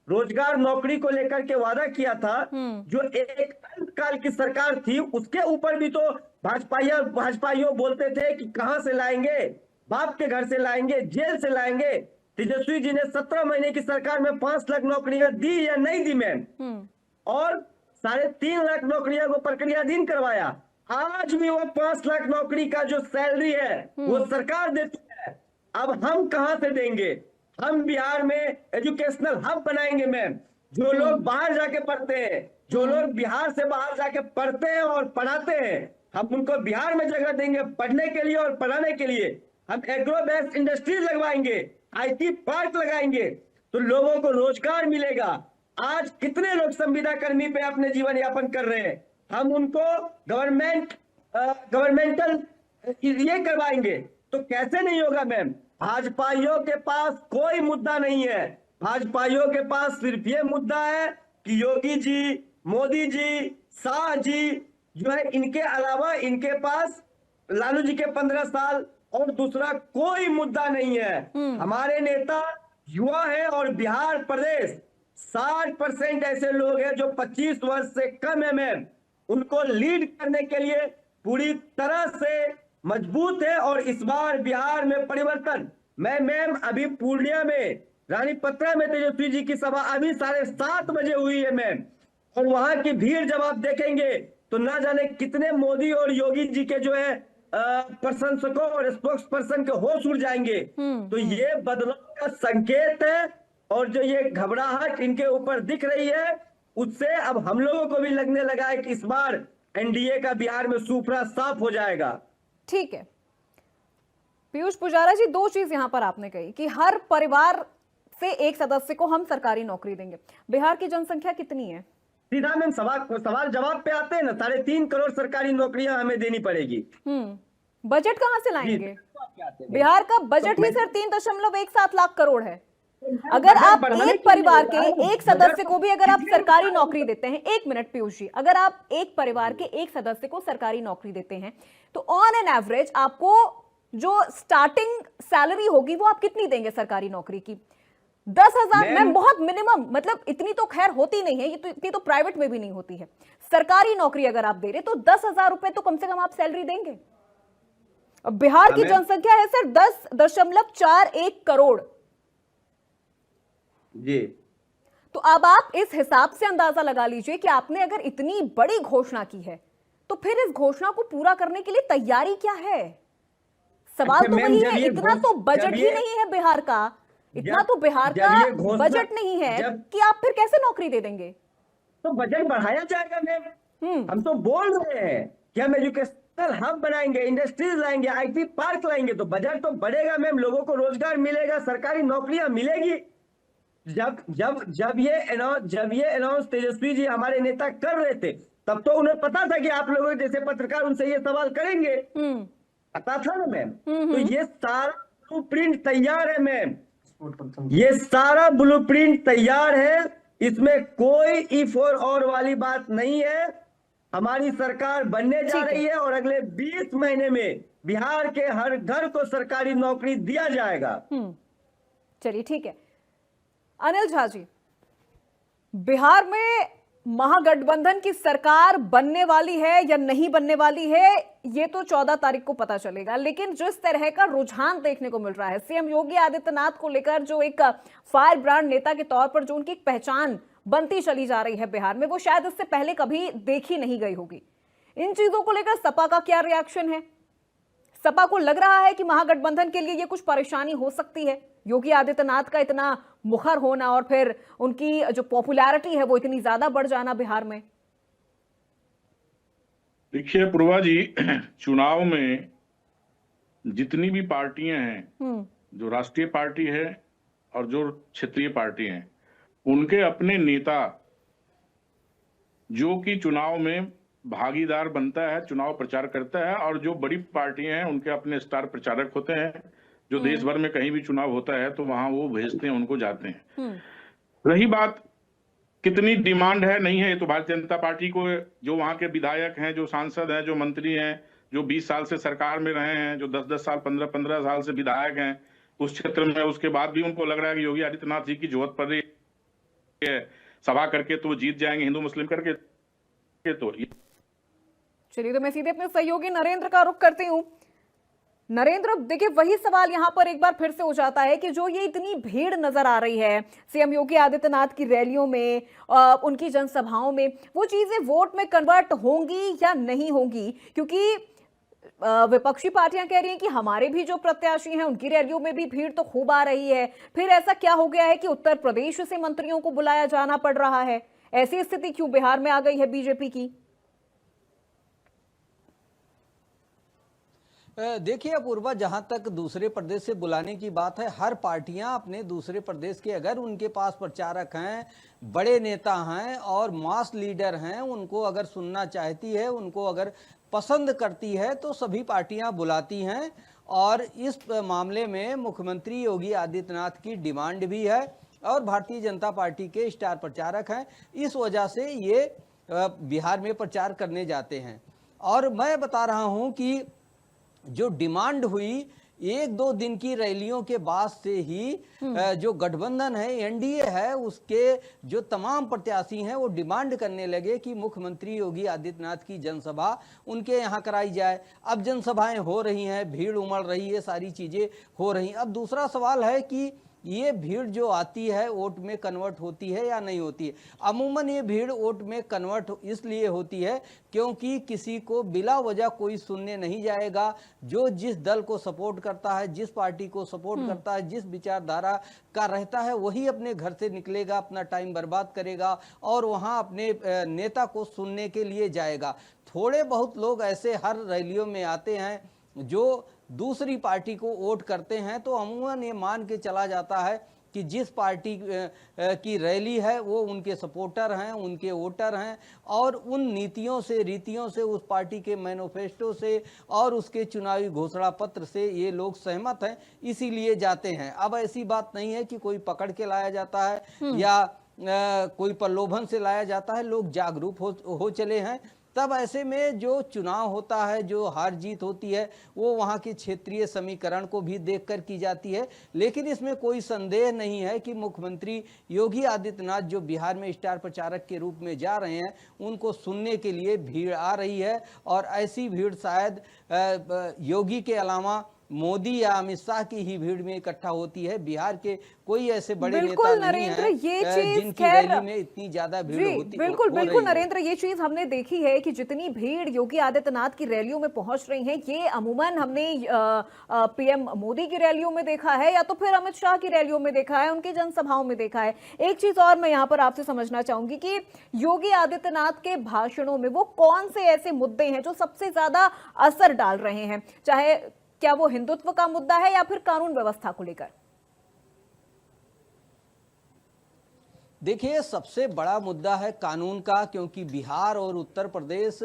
रोजगार नौकरी को लेकर के वादा किया था, जो एक अंतकाल की सरकार थी, उसके ऊपर भी तो भाजपाइयों बोलते थे कि कहां से लाएंगे, बाप के घर से लाएंगे, जेल से लाएंगे। तेजस्वी जी ने 17 महीने की सरकार में 5 लाख नौकरियां दी या नहीं दी मैम? और 3.5 लाख नौकरियों को प्रक्रियाधीन करवाया। आज भी वो 5 लाख नौकरी का जो सैलरी है वो सरकार देती है। अब हम कहां से देंगे? हम बिहार में एजुकेशनल हब बनाएंगे मैम। जो लोग बाहर जाके पढ़ते हैं, जो लोग बिहार से बाहर जाके पढ़ते हैं और पढ़ाते हैं, हम उनको बिहार में जगह देंगे पढ़ने के लिए और पढ़ाने के लिए। हम एग्रो बेस्ड इंडस्ट्रीज लगवाएंगे, IT पार्क लगाएंगे, तो लोगों को रोजगार मिलेगा। आज कितने लोग संविदा कर्मी पे अपने जीवन यापन कर रहे हैं, हम उनको गवर्नमेंटल ये करवाएंगे। तो कैसे नहीं होगा मैम? भाजपाइयों के पास कोई मुद्दा नहीं है। भाजपाइयों के पास सिर्फ ये मुद्दा है कि योगी जी, मोदी जी, शाह जी जो है, इनके अलावा इनके पास लालू जी के 15 साल और दूसरा कोई मुद्दा नहीं है। हमारे नेता युवा है और बिहार प्रदेश 60% ऐसे लोग हैं जो 25 वर्ष से कम है मैम। उनको लीड करने के लिए पूरी तरह से मजबूत है। और इस बार बिहार में परिवर्तन। मैं मैम अभी पूर्णिया में रानी पत्रा में तेजस्वी जी की सभा अभी 7:30 बजे हुई है मैम, और वहां की भीड़ जब आप देखेंगे तो ना जाने कितने मोदी और योगी जी के जो है प्रशंसकों और स्पोक्स पर्सन के होश उड़ जाएंगे। तो ये बदलाव का संकेत है, और जो ये घबराहट इनके ऊपर दिख रही है, उससे अब हम लोगों को भी लगने लगा है कि इस बार एनडीए का बिहार में सुपड़ा साफ हो जाएगा। ठीक है पीयूष पुजारा जी, 2 चीज यहां पर आपने कही कि हर परिवार से एक सदस्य को हम सरकारी नौकरी देंगे। बिहार की जनसंख्या कितनी है? सीधा मैम सवाल जवाब पे आते हैं ना। 3.5 करोड़ सरकारी नौकरियां हमें देनी पड़ेगी। बजट कहां से लाएंगे? बिहार का बजट ही सिर्फ 3.17 लाख करोड़ है। अगर आप एक परिवार के एक सदस्य को भी अगर आप सरकारी नौकरी देते हैं, 1 मिनट पीयूष जी, अगर आप एक परिवार के एक सदस्य को सरकारी नौकरी देते हैं तो ऑन एन एवरेज आपको जो स्टार्टिंग सैलरी होगी वो आप कितनी देंगे सरकारी नौकरी की? 10,000 मैम, बहुत मिनिमम, मतलब इतनी तो खैर होती नहीं है, ये तो इतनी तो प्राइवेट में भी नहीं होती है। सरकारी नौकरी अगर आप दे रहे तो 10,000 रुपए तो कम से कम आप सैलरी देंगे। बिहार की जनसंख्या है सिर्फ 10.41 करोड़ जी। तो अब आप इस हिसाब से अंदाजा लगा लीजिए कि आपने अगर इतनी बड़ी घोषणा की है तो फिर इस घोषणा को पूरा करने के लिए तैयारी क्या है? सवाल तो वही है। इतना तो बजट ही नहीं है बिहार का, इतना तो बिहार का बजट नहीं है कि आप फिर कैसे नौकरी दे देंगे? तो बजट बढ़ाया जाएगा मैम। हम तो बोल रहे हैं कि हम हब बनाएंगे, इंडस्ट्रीज लाएंगे, आईटी पार्क लाएंगे, तो बजट तो बढ़ेगा मैम, लोगों को रोजगार मिलेगा, सरकारी नौकरियां मिलेगी। जब ये अनाउंस तेजस्वी जी हमारे नेता कर रहे थे, तब तो उन्हें पता था कि आप लोगों जैसे पत्रकार उनसे ये सवाल करेंगे, पता था ना मैम। तो ये सारा ब्लूप्रिंट तैयार है मैम, ये सारा ब्लूप्रिंट तैयार है, इसमें कोई इफ और वाली बात नहीं है। हमारी सरकार बनने जा रही है और अगले 20 महीने में बिहार के हर घर को सरकारी नौकरी दिया जाएगा। चलिए ठीक है। अनिल झा जी, बिहार में महागठबंधन की सरकार बनने वाली है या नहीं बनने वाली है, ये तो 14 तारीख को पता चलेगा, लेकिन जिस तरह का रुझान देखने को मिल रहा है सीएम योगी आदित्यनाथ को लेकर, जो एक फायर ब्रांड नेता के तौर पर जो उनकी एक पहचान बनती चली जा रही है बिहार में, वो शायद इससे पहले कभी देखी नहीं गई होगी। इन चीजों को लेकर सपा का क्या रिएक्शन है? सपा को लग रहा है कि महागठबंधन के लिए ये कुछ परेशानी हो सकती है, योगी आदित्यनाथ का इतना मुखर होना और फिर उनकी जो पॉपुलैरिटी है वो इतनी ज्यादा बढ़ जाना बिहार में? देखिए पूर्वा जी, चुनाव में जितनी भी पार्टियां हैं, जो राष्ट्रीय पार्टी है और जो क्षेत्रीय पार्टी हैं, उनके अपने नेता जो कि चुनाव में भागीदार बनता है, चुनाव प्रचार करता है, और जो बड़ी पार्टियां हैं उनके अपने स्टार प्रचारक होते हैं, जो देश भर में कहीं भी चुनाव होता है तो वहां वो भेजते हैं, उनको जाते हैं। रही बात कितनी डिमांड है नहीं है, ये तो भारतीय जनता पार्टी को, जो वहां के विधायक हैं, जो सांसद हैं, जो मंत्री हैं, जो 20 साल से सरकार में रहे हैं, जो 10-10 साल 15-15 साल से विधायक हैं उस क्षेत्र में, उसके बाद भी उनको लग रहा है कि योगी आदित्यनाथ जी की जरूरत पड़ रही है, सभा करके तो जीत जाएंगे, हिंदू मुस्लिम करके। तो चलिए, तो मैं सीधे अपने सहयोगी नरेंद्र का रुख करती हूं। नरेंद्र, देखिए वही सवाल यहां पर एक बार फिर से हो जाता है कि जो ये इतनी भीड़ नजर आ रही है सीएम योगी आदित्यनाथ की रैलियों में, उनकी जनसभाओं में, वो चीजें वोट में कन्वर्ट होंगी या नहीं होंगी? क्योंकि विपक्षी पार्टियां कह रही हैं कि हमारे भी जो प्रत्याशी हैं उनकी रैलियों में भी भीड़ तो खूब आ रही है, फिर ऐसा क्या हो गया है कि उत्तर प्रदेश से मंत्रियों को बुलाया जाना पड़ रहा है? ऐसी स्थिति क्यों बिहार में आ गई है बीजेपी की? देखिए अपूर्वा, जहां तक दूसरे प्रदेश से बुलाने की बात है, हर पार्टियां अपने दूसरे प्रदेश के, अगर उनके पास प्रचारक हैं, बड़े नेता हैं और मास लीडर हैं, उनको अगर सुनना चाहती है, उनको अगर पसंद करती है, तो सभी पार्टियां बुलाती हैं। और इस मामले में मुख्यमंत्री योगी आदित्यनाथ की डिमांड भी है और भारतीय जनता पार्टी के स्टार प्रचारक हैं, इस वजह से ये बिहार में प्रचार करने जाते हैं। और मैं बता रहा हूं कि जो डिमांड हुई 1-2 दिन की रैलियों के बाद से ही जो गठबंधन है, एनडीए है, उसके जो तमाम प्रत्याशी हैं वो डिमांड करने लगे कि मुख्यमंत्री योगी आदित्यनाथ की जनसभा उनके यहाँ कराई जाए। अब जनसभाएं हो रही हैं, भीड़ उमड़ रही है, सारी चीजें हो रही। अब दूसरा सवाल है कि ये भीड़ जो आती है वोट में कन्वर्ट होती है या नहीं होती है? अमूमन ये भीड़ वोट में कन्वर्ट इसलिए होती है क्योंकि किसी को बिला वजह कोई सुनने नहीं जाएगा। जो जिस दल को सपोर्ट करता है, जिस पार्टी को सपोर्ट करता है, जिस विचारधारा का रहता है, वही अपने घर से निकलेगा, अपना टाइम बर्बाद करेगा और वहाँ अपने नेता को सुनने के लिए जाएगा। थोड़े बहुत लोग ऐसे हर रैलियों में आते हैं जो दूसरी पार्टी को वोट करते हैं, तो अमूमन ये मान के चला जाता है कि जिस पार्टी की रैली है वो उनके सपोर्टर हैं, उनके वोटर हैं और उन नीतियों से, रीतियों से, उस पार्टी के मैनिफेस्टो से और उसके चुनावी घोषणा पत्र से ये लोग सहमत हैं, इसीलिए जाते हैं। अब ऐसी बात नहीं है कि कोई पकड़ के लाया जाता है या कोई प्रलोभन से लाया जाता है, लोग जागरूक हो चले हैं। तब ऐसे में जो चुनाव होता है, जो हार जीत होती है, वो वहाँ के क्षेत्रीय समीकरण को भी देखकर की जाती है। लेकिन इसमें कोई संदेह नहीं है कि मुख्यमंत्री योगी आदित्यनाथ जो बिहार में स्टार प्रचारक के रूप में जा रहे हैं, उनको सुनने के लिए भीड़ आ रही है और ऐसी भीड़ शायद योगी के अलावा मोदी या अमित शाह की ही भीड़ में इकट्ठा होती है। बिहार के कोई ऐसे बड़े बिल्कुल नेता नहीं नरेंद्र, हैं ये चीज जिनकी खैर रैली में इतनी ज्यादा भीड़ जी होती बिल्कुल हो बिल्कुल रही है। नरेंद्र, ये चीज हमने देखी है कि जितनी भीड़ योगी आदित्यनाथ की रैलियों में पहुंच रही है, ये अमूमन हमने पीएम मोदी की रैलियों में देखा है या तो फिर अमित शाह की रैलियों में देखा है, उनकी जनसभाओं में देखा है। एक चीज और मैं यहाँ पर आपसे समझना चाहूंगी कि योगी आदित्यनाथ के भाषणों में वो कौन से ऐसे मुद्दे हैं जो सबसे ज्यादा असर डाल रहे हैं, चाहे क्या वो हिंदुत्व का मुद्दा है या फिर कानून व्यवस्था को लेकर? देखिए, सबसे बड़ा मुद्दा है कानून का, क्योंकि बिहार और उत्तर प्रदेश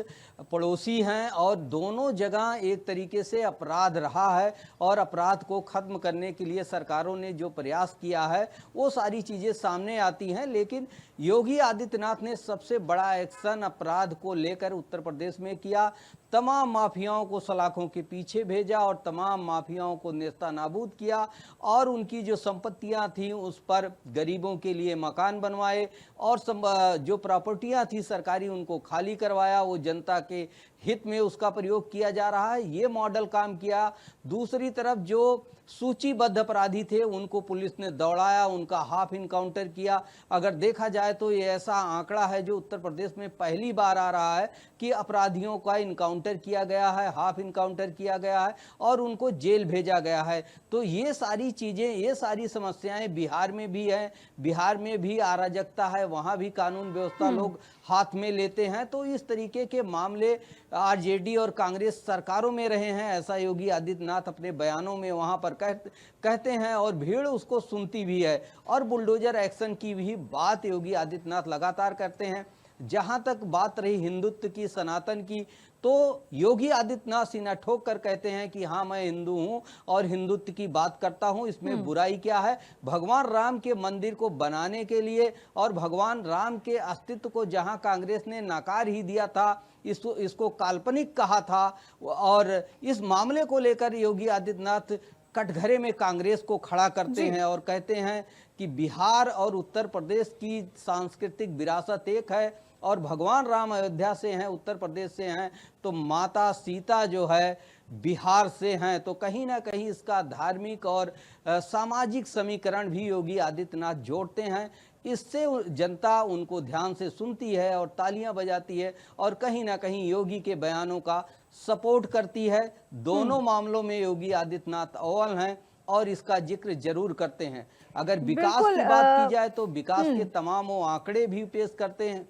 पड़ोसी हैं और दोनों जगह एक तरीके से अपराध रहा है और अपराध को खत्म करने के लिए सरकारों ने जो प्रयास किया है वो सारी चीज़ें सामने आती हैं। लेकिन योगी आदित्यनाथ ने सबसे बड़ा एक्शन अपराध को लेकर उत्तर प्रदेश में किया। तमाम माफियाओं को सलाखों के पीछे भेजा और तमाम माफियाओं को नेस्ता नाबूद किया और उनकी जो संपत्तियां थीं उस पर गरीबों के लिए मकान बनवाए और जो प्रॉपर्टियां थी सरकारी उनको खाली करवाया। वो जनता के हित में उसका प्रयोग किया जा रहा है, ये मॉडल काम किया। दूसरी तरफ जो सूचीबद्ध अपराधी थे उनको पुलिस ने दौड़ाया, उनका हाफ इनकाउंटर किया। अगर देखा जाए तो ये ऐसा आंकड़ा है जो उत्तर प्रदेश में पहली बार आ रहा है कि अपराधियों का इनकाउंटर किया गया है, हाफ इनकाउंटर किया गया है और उनको जेल भेजा गया है। तो ये सारी चीज़ें, ये सारी समस्याएं बिहार में भी हैं। बिहार में भी अराजकता है, वहाँ भी कानून व्यवस्था लोग हाथ में लेते हैं। तो इस तरीके के मामले आरजेडी और कांग्रेस सरकारों में रहे हैं, ऐसा योगी आदित्यनाथ अपने बयानों में वहां पर कहते हैं और भीड़ उसको सुनती भी है। और बुलडोजर एक्शन की भी बात योगी आदित्यनाथ लगातार करते हैं। जहां तक बात रही हिंदुत्व की, सनातन की, तो योगी आदित्यनाथ सीना ठोक कर कहते हैं कि हाँ, मैं हिंदू हूं और हिंदुत्व की बात करता हूं, इसमें बुराई क्या है। भगवान राम के मंदिर को बनाने के लिए और भगवान राम के अस्तित्व को जहां कांग्रेस ने नकार ही दिया था, इसको काल्पनिक कहा था और इस मामले को लेकर योगी आदित्यनाथ कटघरे में कांग्रेस को खड़ा करते हैं और कहते हैं कि बिहार और उत्तर प्रदेश की सांस्कृतिक विरासत एक है और भगवान राम अयोध्या से हैं, उत्तर प्रदेश से हैं, तो माता सीता जो है बिहार से हैं। तो कहीं ना कहीं इसका धार्मिक और सामाजिक समीकरण भी योगी आदित्यनाथ जोड़ते हैं। इससे जनता उनको ध्यान से सुनती है और तालियां बजाती है और कहीं ना कहीं योगी के बयानों का सपोर्ट करती है। दोनों मामलों में योगी आदित्यनाथ अव्वल हैं और इसका जिक्र जरूर करते हैं। अगर विकास की बात की जाए तो विकास के तमाम वो आंकड़े भी पेश करते हैं।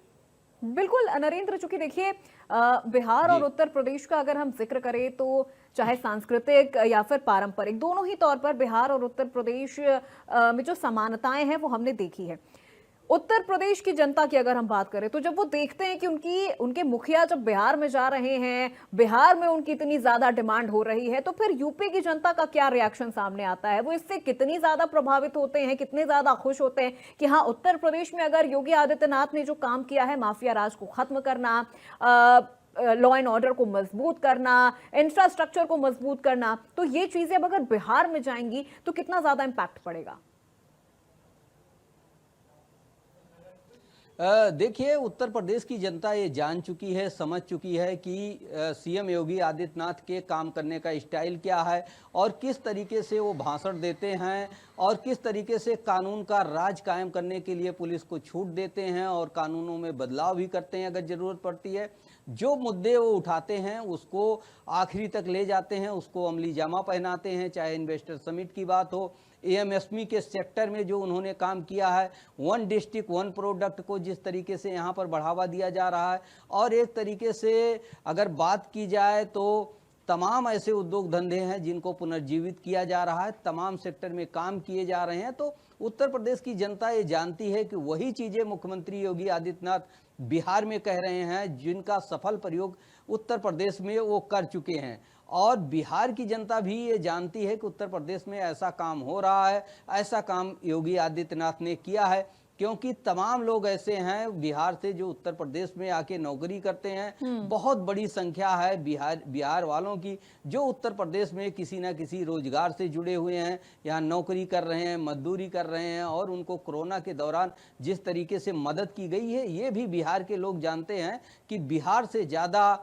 बिल्कुल नरेंद्र, चूंकि देखिए बिहार और उत्तर प्रदेश का अगर हम जिक्र करें तो चाहे सांस्कृतिक या फिर पारंपरिक, दोनों ही तौर पर बिहार और उत्तर प्रदेश में जो समानताएं हैं वो हमने देखी है। उत्तर प्रदेश की जनता की अगर हम बात करें तो जब वो देखते हैं कि उनके मुखिया जब बिहार में जा रहे हैं, बिहार में उनकी इतनी ज्यादा डिमांड हो रही है, तो फिर यूपी की जनता का क्या रिएक्शन सामने आता है? वो इससे कितनी ज्यादा प्रभावित होते हैं, कितने ज्यादा खुश होते हैं कि हाँ, उत्तर प्रदेश में अगर योगी आदित्यनाथ ने जो काम किया है, माफिया राज को खत्म करना, लॉ एंड ऑर्डर को मजबूत करना, इंफ्रास्ट्रक्चर को मजबूत करना, तो ये चीजें अब अगर बिहार में जाएंगी तो कितना ज्यादा इंपैक्ट पड़ेगा? देखिए, उत्तर प्रदेश की जनता ये जान चुकी है, समझ चुकी है कि सीएम योगी आदित्यनाथ के काम करने का स्टाइल क्या है और किस तरीके से वो भाषण देते हैं और किस तरीके से कानून का राज कायम करने के लिए पुलिस को छूट देते हैं और कानूनों में बदलाव भी करते हैं अगर ज़रूरत पड़ती है। जो मुद्दे वो उठाते हैं उसको आखिरी तक ले जाते हैं, उसको अमली जामा पहनाते हैं। चाहे इन्वेस्टर समिट की बात हो, एमएसएमई के सेक्टर में जो उन्होंने काम किया है, वन डिस्ट्रिक्ट वन प्रोडक्ट को जिस तरीके से यहाँ पर बढ़ावा दिया जा रहा है, और एक तरीके से अगर बात की जाए तो तमाम ऐसे उद्योग धंधे हैं जिनको पुनर्जीवित किया जा रहा है, तमाम सेक्टर में काम किए जा रहे हैं। तो उत्तर प्रदेश की जनता ये जानती है कि वही चीज़ें मुख्यमंत्री योगी आदित्यनाथ बिहार में कह रहे हैं जिनका सफल प्रयोग उत्तर प्रदेश में वो कर चुके हैं। और बिहार की जनता भी ये जानती है कि उत्तर प्रदेश में ऐसा काम हो रहा है, ऐसा काम योगी आदित्यनाथ ने किया है, क्योंकि तमाम लोग ऐसे हैं बिहार से जो उत्तर प्रदेश में आके नौकरी करते हैं। बहुत बड़ी संख्या है बिहार वालों की जो उत्तर प्रदेश में किसी न किसी रोजगार से जुड़े हुए हैं, यहाँ नौकरी कर रहे हैं, मजदूरी कर रहे हैं, और उनको कोरोना के दौरान जिस तरीके से मदद की गई है, ये भी बिहार के लोग जानते हैं कि बिहार से ज़्यादा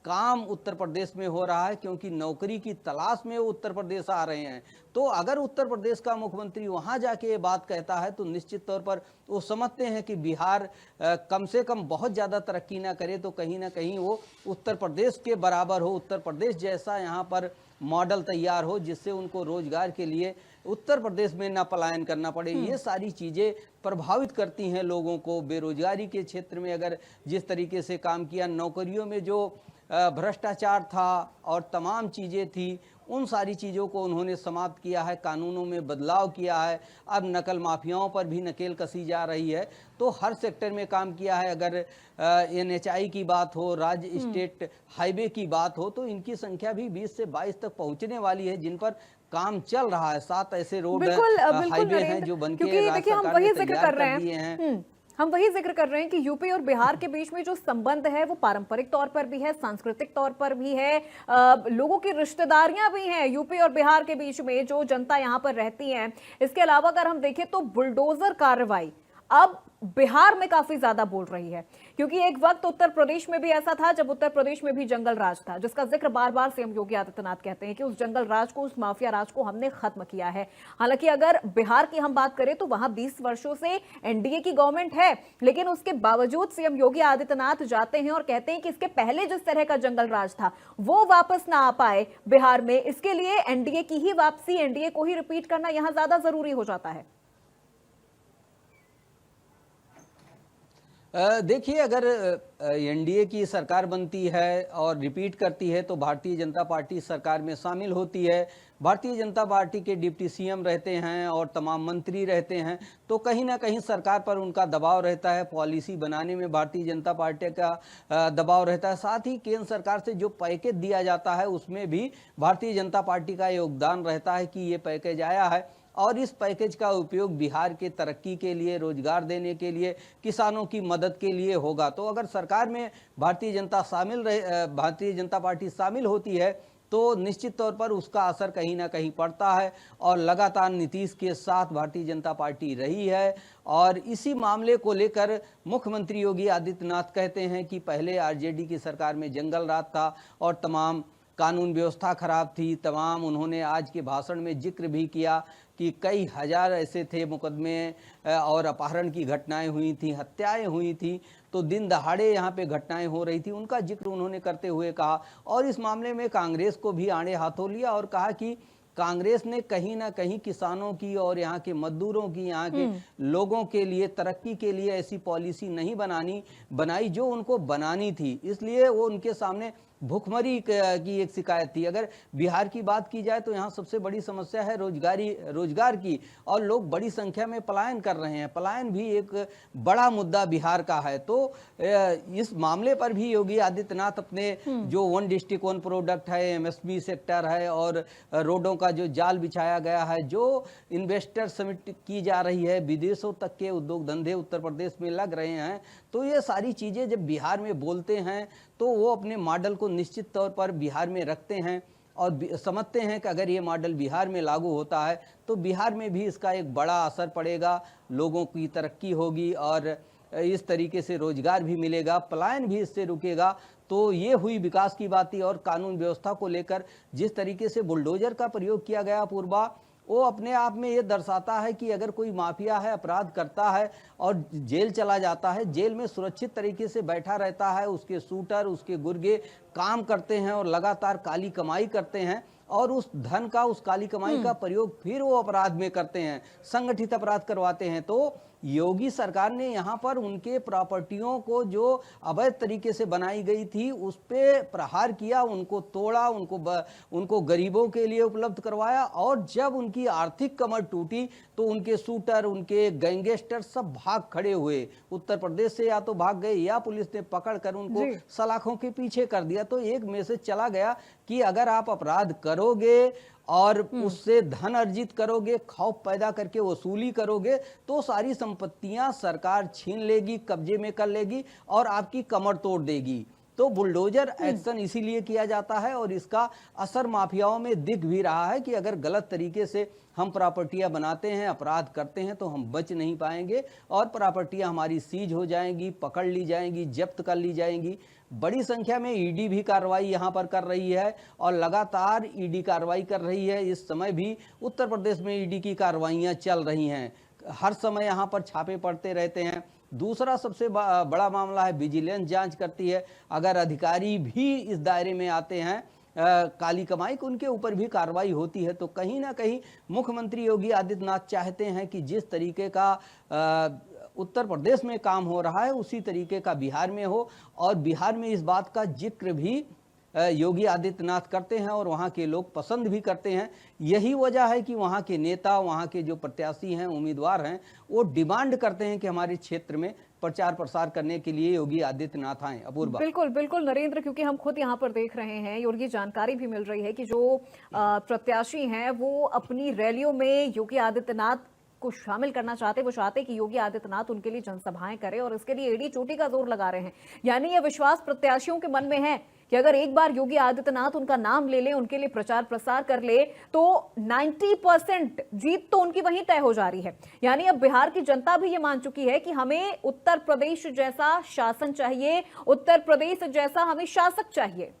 काम उत्तर प्रदेश में हो रहा है, क्योंकि नौकरी की तलाश में वो उत्तर प्रदेश आ रहे हैं। तो अगर उत्तर प्रदेश का मुख्यमंत्री वहां जाके ये बात कहता है तो निश्चित तौर पर वो समझते हैं कि बिहार कम से कम बहुत ज़्यादा तरक्की ना करे तो कहीं ना कहीं वो उत्तर प्रदेश के बराबर हो, उत्तर प्रदेश जैसा यहाँ पर मॉडल तैयार हो जिससे उनको रोजगार के लिए उत्तर प्रदेश में ना पलायन करना पड़े। ये सारी चीज़ें प्रभावित करती हैं लोगों को। बेरोजगारी के क्षेत्र में अगर जिस तरीके से काम किया, नौकरियों में जो भ्रष्टाचार था और तमाम चीज़ें थी, उन सारी चीज़ों को उन्होंने समाप्त किया है, कानूनों में बदलाव किया है। अब नकल माफियाओं पर भी नकेल कसी जा रही है। तो हर सेक्टर में काम किया है। अगर NHI की बात हो, राज्य स्टेट हाईवे की बात हो, तो इनकी संख्या भी 20 से 22 तक पहुंचने वाली है जिन पर काम चल रहा है। 7 ऐसे रोड हाईवे हैं जो बनके राज्य सरकार ने तैयार कर दिए हैं। हम वही जिक्र कर रहे हैं कि यूपी और बिहार के बीच में जो संबंध है वो पारंपरिक तौर पर भी है, सांस्कृतिक तौर पर भी है, लोगों की रिश्तेदारियां भी हैं यूपी और बिहार के बीच में, जो जनता यहां पर रहती है। इसके अलावा अगर हम देखें तो बुलडोजर कार्रवाई अब बिहार में काफी ज्यादा बोल रही है, क्योंकि एक वक्त उत्तर प्रदेश में भी ऐसा था जब उत्तर प्रदेश में भी जंगल राज था, जिसका जिक्र बार बार सीएम योगी आदित्यनाथ कहते हैं कि उस जंगल राज को, उस माफिया राज को हमने खत्म किया है। हालांकि अगर बिहार की हम बात करें तो वहां 20 वर्षों से एनडीए की गवर्नमेंट है, लेकिन उसके बावजूद सीएम योगी आदित्यनाथ जाते हैं और कहते हैं कि इसके पहले जिस तरह का जंगल राज था वो वापस ना आ पाए बिहार में। इसके लिए एनडीए की ही वापसी, एनडीए को ही रिपीट करना यहां ज्यादा जरूरी हो जाता है। देखिए, अगर एनडीए की सरकार बनती है और रिपीट करती है तो भारतीय जनता पार्टी सरकार में शामिल होती है। भारतीय जनता पार्टी के डिप्टी सीएम रहते हैं और तमाम मंत्री रहते हैं, तो कहीं ना कहीं सरकार पर उनका दबाव रहता है। पॉलिसी बनाने में भारतीय जनता पार्टी का दबाव रहता है। साथ ही केंद्र सरकार से जो पैकेज दिया जाता है उसमें भी भारतीय जनता पार्टी का योगदान रहता है कि ये पैकेज आया है और इस पैकेज का उपयोग बिहार के तरक्की के लिए, रोजगार देने के लिए, किसानों की मदद के लिए होगा। तो अगर सरकार में भारतीय जनता पार्टी शामिल होती है तो निश्चित तौर पर उसका असर कहीं ना कहीं पड़ता है। और लगातार नीतीश के साथ भारतीय जनता पार्टी रही है और इसी मामले को लेकर मुख्यमंत्री योगी आदित्यनाथ कहते हैं कि पहले आरजेडी की सरकार में जंगल राज था और तमाम कानून व्यवस्था खराब थी। तमाम उन्होंने आज के भाषण में जिक्र भी किया कि कई हजार ऐसे थे मुकदमे और अपहरण की घटनाएं हुई थी, हत्याएं हुई थी, तो दिन दहाड़े यहाँ पे घटनाएं हो रही थी। उनका जिक्र उन्होंने करते हुए कहा और इस मामले में कांग्रेस को भी आड़े हाथों लिया और कहा कि कांग्रेस ने कहीं ना कहीं किसानों की और यहाँ के मजदूरों की, यहाँ के लोगों के लिए, तरक्की के लिए ऐसी पॉलिसी नहीं बनाई जो उनको बनानी थी। इसलिए वो उनके सामने भुखमरी की एक शिकायत थी। अगर बिहार की बात की जाए तो यहाँ सबसे बड़ी समस्या है रोजगार की और लोग बड़ी संख्या में पलायन कर रहे हैं। पलायन भी एक बड़ा मुद्दा बिहार का है। तो इस मामले पर भी योगी आदित्यनाथ अपने जो वन डिस्ट्रिक्ट वन प्रोडक्ट है, एमएसपी सेक्टर है और रोडों का जो जाल बिछाया गया है, जो इन्वेस्टर समिट की जा रही है, विदेशों तक के उद्योग धंधे उत्तर प्रदेश में लग रहे हैं, तो ये सारी चीज़ें जब बिहार में बोलते हैं तो वो अपने मॉडल को निश्चित तौर पर बिहार में रखते हैं और समझते हैं कि अगर ये मॉडल बिहार में लागू होता है तो बिहार में भी इसका एक बड़ा असर पड़ेगा, लोगों की तरक्की होगी और इस तरीके से रोजगार भी मिलेगा, पलायन भी इससे रुकेगा। तो ये हुई विकास की बातें। और कानून व्यवस्था को लेकर जिस तरीके से बुलडोजर का प्रयोग किया गया पूर्वा, वो अपने आप में ये दर्शाता है कि अगर कोई माफिया है, अपराध करता है और जेल चला जाता है, जेल में सुरक्षित तरीके से बैठा रहता है, उसके शूटर, उसके गुर्गे काम करते हैं और लगातार काली कमाई करते हैं और उस धन का, उस काली कमाई का प्रयोग फिर वो अपराध में करते हैं, संगठित अपराध करवाते हैं। तो योगी सरकार ने यहाँ पर उनके प्रॉपर्टियों को जो अवैध तरीके से बनाई गई थी उस पे प्रहार किया, उनको तोड़ा, उनको गरीबों के लिए उपलब्ध करवाया और जब उनकी आर्थिक कमर टूटी तो उनके शूटर, उनके गैंगस्टर सब भाग खड़े हुए। उत्तर प्रदेश से या तो भाग गए या पुलिस ने पकड़ कर उनको सलाखों के पीछे कर दिया। तो एक मैसेज चला गया कि अगर आप अपराध करोगे और उससे धन अर्जित करोगे, खौफ पैदा करके वसूली करोगे, तो सारी संपत्तियां सरकार छीन लेगी, कब्जे में कर लेगी और आपकी कमर तोड़ देगी। तो बुलडोजर एक्शन इसीलिए किया जाता है और इसका असर माफियाओं में दिख भी रहा है कि अगर गलत तरीके से हम प्रॉपर्टियां बनाते हैं, अपराध करते हैं तो हम बच नहीं पाएंगे और प्रॉपर्टियां हमारी सीज हो जाएंगी, पकड़ ली जाएंगी, जब्त कर ली जाएंगी। बड़ी संख्या में ईडी भी कार्रवाई यहां पर कर रही है और लगातार ईडी कार्रवाई कर रही है। इस समय भी उत्तर प्रदेश में ईडी की कार्रवाइयां चल रही हैं, हर समय यहां पर छापे पड़ते रहते हैं। दूसरा सबसे बड़ा मामला है विजिलेंस जांच करती है। अगर अधिकारी भी इस दायरे में आते हैं काली कमाई, उनके ऊपर भी कार्रवाई होती है। तो कहीं ना कहीं मुख्यमंत्री योगी आदित्यनाथ चाहते हैं कि जिस तरीके का उत्तर प्रदेश में काम हो रहा है उसी तरीके का बिहार में हो, और बिहार में इस बात का जिक्र भी योगी आदित्यनाथ करते हैं और वहाँ के लोग पसंद भी करते हैं। यही वजह है कि वहाँ के नेता, वहाँ के जो प्रत्याशी हैं, उम्मीदवार हैं, वो डिमांड करते हैं कि हमारे क्षेत्र में प्रचार प्रसार करने के लिए योगी आदित्यनाथ आए। अपूर्वा। बिल्कुल बिल्कुल नरेंद्र, क्योंकि हम खुद यहाँ पर देख रहे हैं और ये जानकारी भी मिल रही है कि जो प्रत्याशी हैं वो अपनी रैलियों में योगी आदित्यनाथ को शामिल करना चाहते, वो चाहते कि योगी आदित्यनाथ उनके लिए जनसभाएं करें और इसके लिए एड़ी चोटी का जोर लगा रहे हैं। यानी ये विश्वास प्रत्याशियों के मन में है कि अगर एक बार योगी आदित्यनाथ उनका नाम ले लें, उनके लिए प्रचार प्रसार कर ले, तो 90% जीत तो उनकी वहीं तय हो जा रही है। यानी अब बिहार की जनता भी ये मान चुकी है कि हमें उत्तर प्रदेश जैसा शासन चाहिए, उत्तर प्रदेश जैसा हमें शासक चाहिए।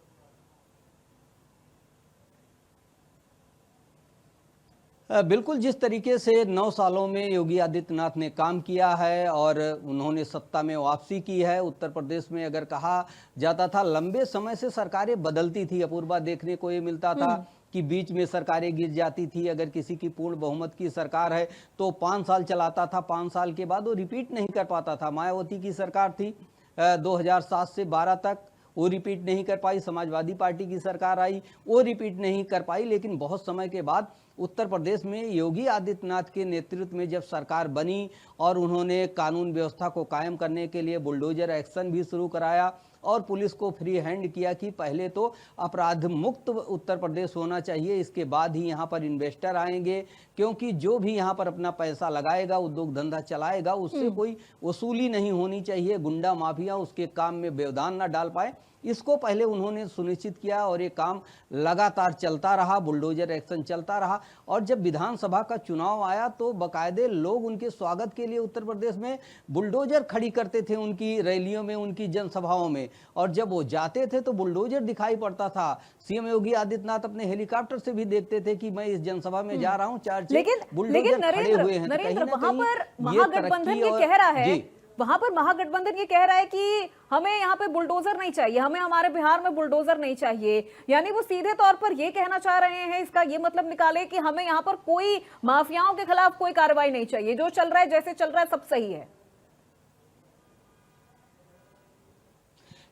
बिल्कुल, जिस तरीके से 9 सालों में योगी आदित्यनाथ ने काम किया है और उन्होंने सत्ता में वापसी की है। उत्तर प्रदेश में अगर कहा जाता था लंबे समय से सरकारें बदलती थी, अपूर्वा, देखने को ये मिलता था कि बीच में सरकारें गिर जाती थी। अगर किसी की पूर्ण बहुमत की सरकार है तो 5 साल चलाता था, 5 साल के बाद वो रिपीट नहीं कर पाता था। मायावती की सरकार थी 2007 से 12 तक, वो रिपीट नहीं कर पाई। समाजवादी पार्टी की सरकार आई, वो रिपीट नहीं कर पाई। लेकिन बहुत समय के बाद उत्तर प्रदेश में योगी आदित्यनाथ के नेतृत्व में जब सरकार बनी और उन्होंने कानून व्यवस्था को कायम करने के लिए बुलडोजर एक्शन भी शुरू कराया और पुलिस को फ्री हैंड किया कि पहले तो अपराध मुक्त उत्तर प्रदेश होना चाहिए, इसके बाद ही यहाँ पर इन्वेस्टर आएंगे, क्योंकि जो भी यहाँ पर अपना पैसा लगाएगा, उद्योग धंधा चलाएगा, उससे कोई वसूली नहीं होनी चाहिए, गुंडा माफिया उसके काम में व्यवधान न डाल पाए। इसको पहले उन्होंने सुनिश्चित किया और ये काम लगातार चलता रहा, बुलडोजर एक्शन चलता रहा। और जब विधानसभा का चुनाव आया तो बाकायदे लोग उनके स्वागत के लिए उत्तर प्रदेश में बुलडोजर खड़ी करते थे उनकी रैलियों में, उनकी जनसभाओं में, और जब वो जाते थे तो बुलडोजर दिखाई पड़ता था। सीएम योगी आदित्यनाथ अपने हेलीकॉप्टर से भी देखते थे कि मैं इस जनसभा में जा रहा हूँ, लेकिन नरेंद्र वहां पर महागठबंधन ये कह रहा है, वहां पर महागठबंधन ये कह रहा है कि हमें यहाँ पे बुलडोजर नहीं चाहिए, हमें हमारे बिहार में बुलडोजर नहीं चाहिए। यानी वो सीधे तौर पर ये कहना चाह रहे हैं, इसका ये मतलब निकाले कि हमें यहाँ पर कोई माफियाओं के खिलाफ कोई कार्रवाई नहीं चाहिए, जो चल रहा है जैसे चल रहा है सब सही है।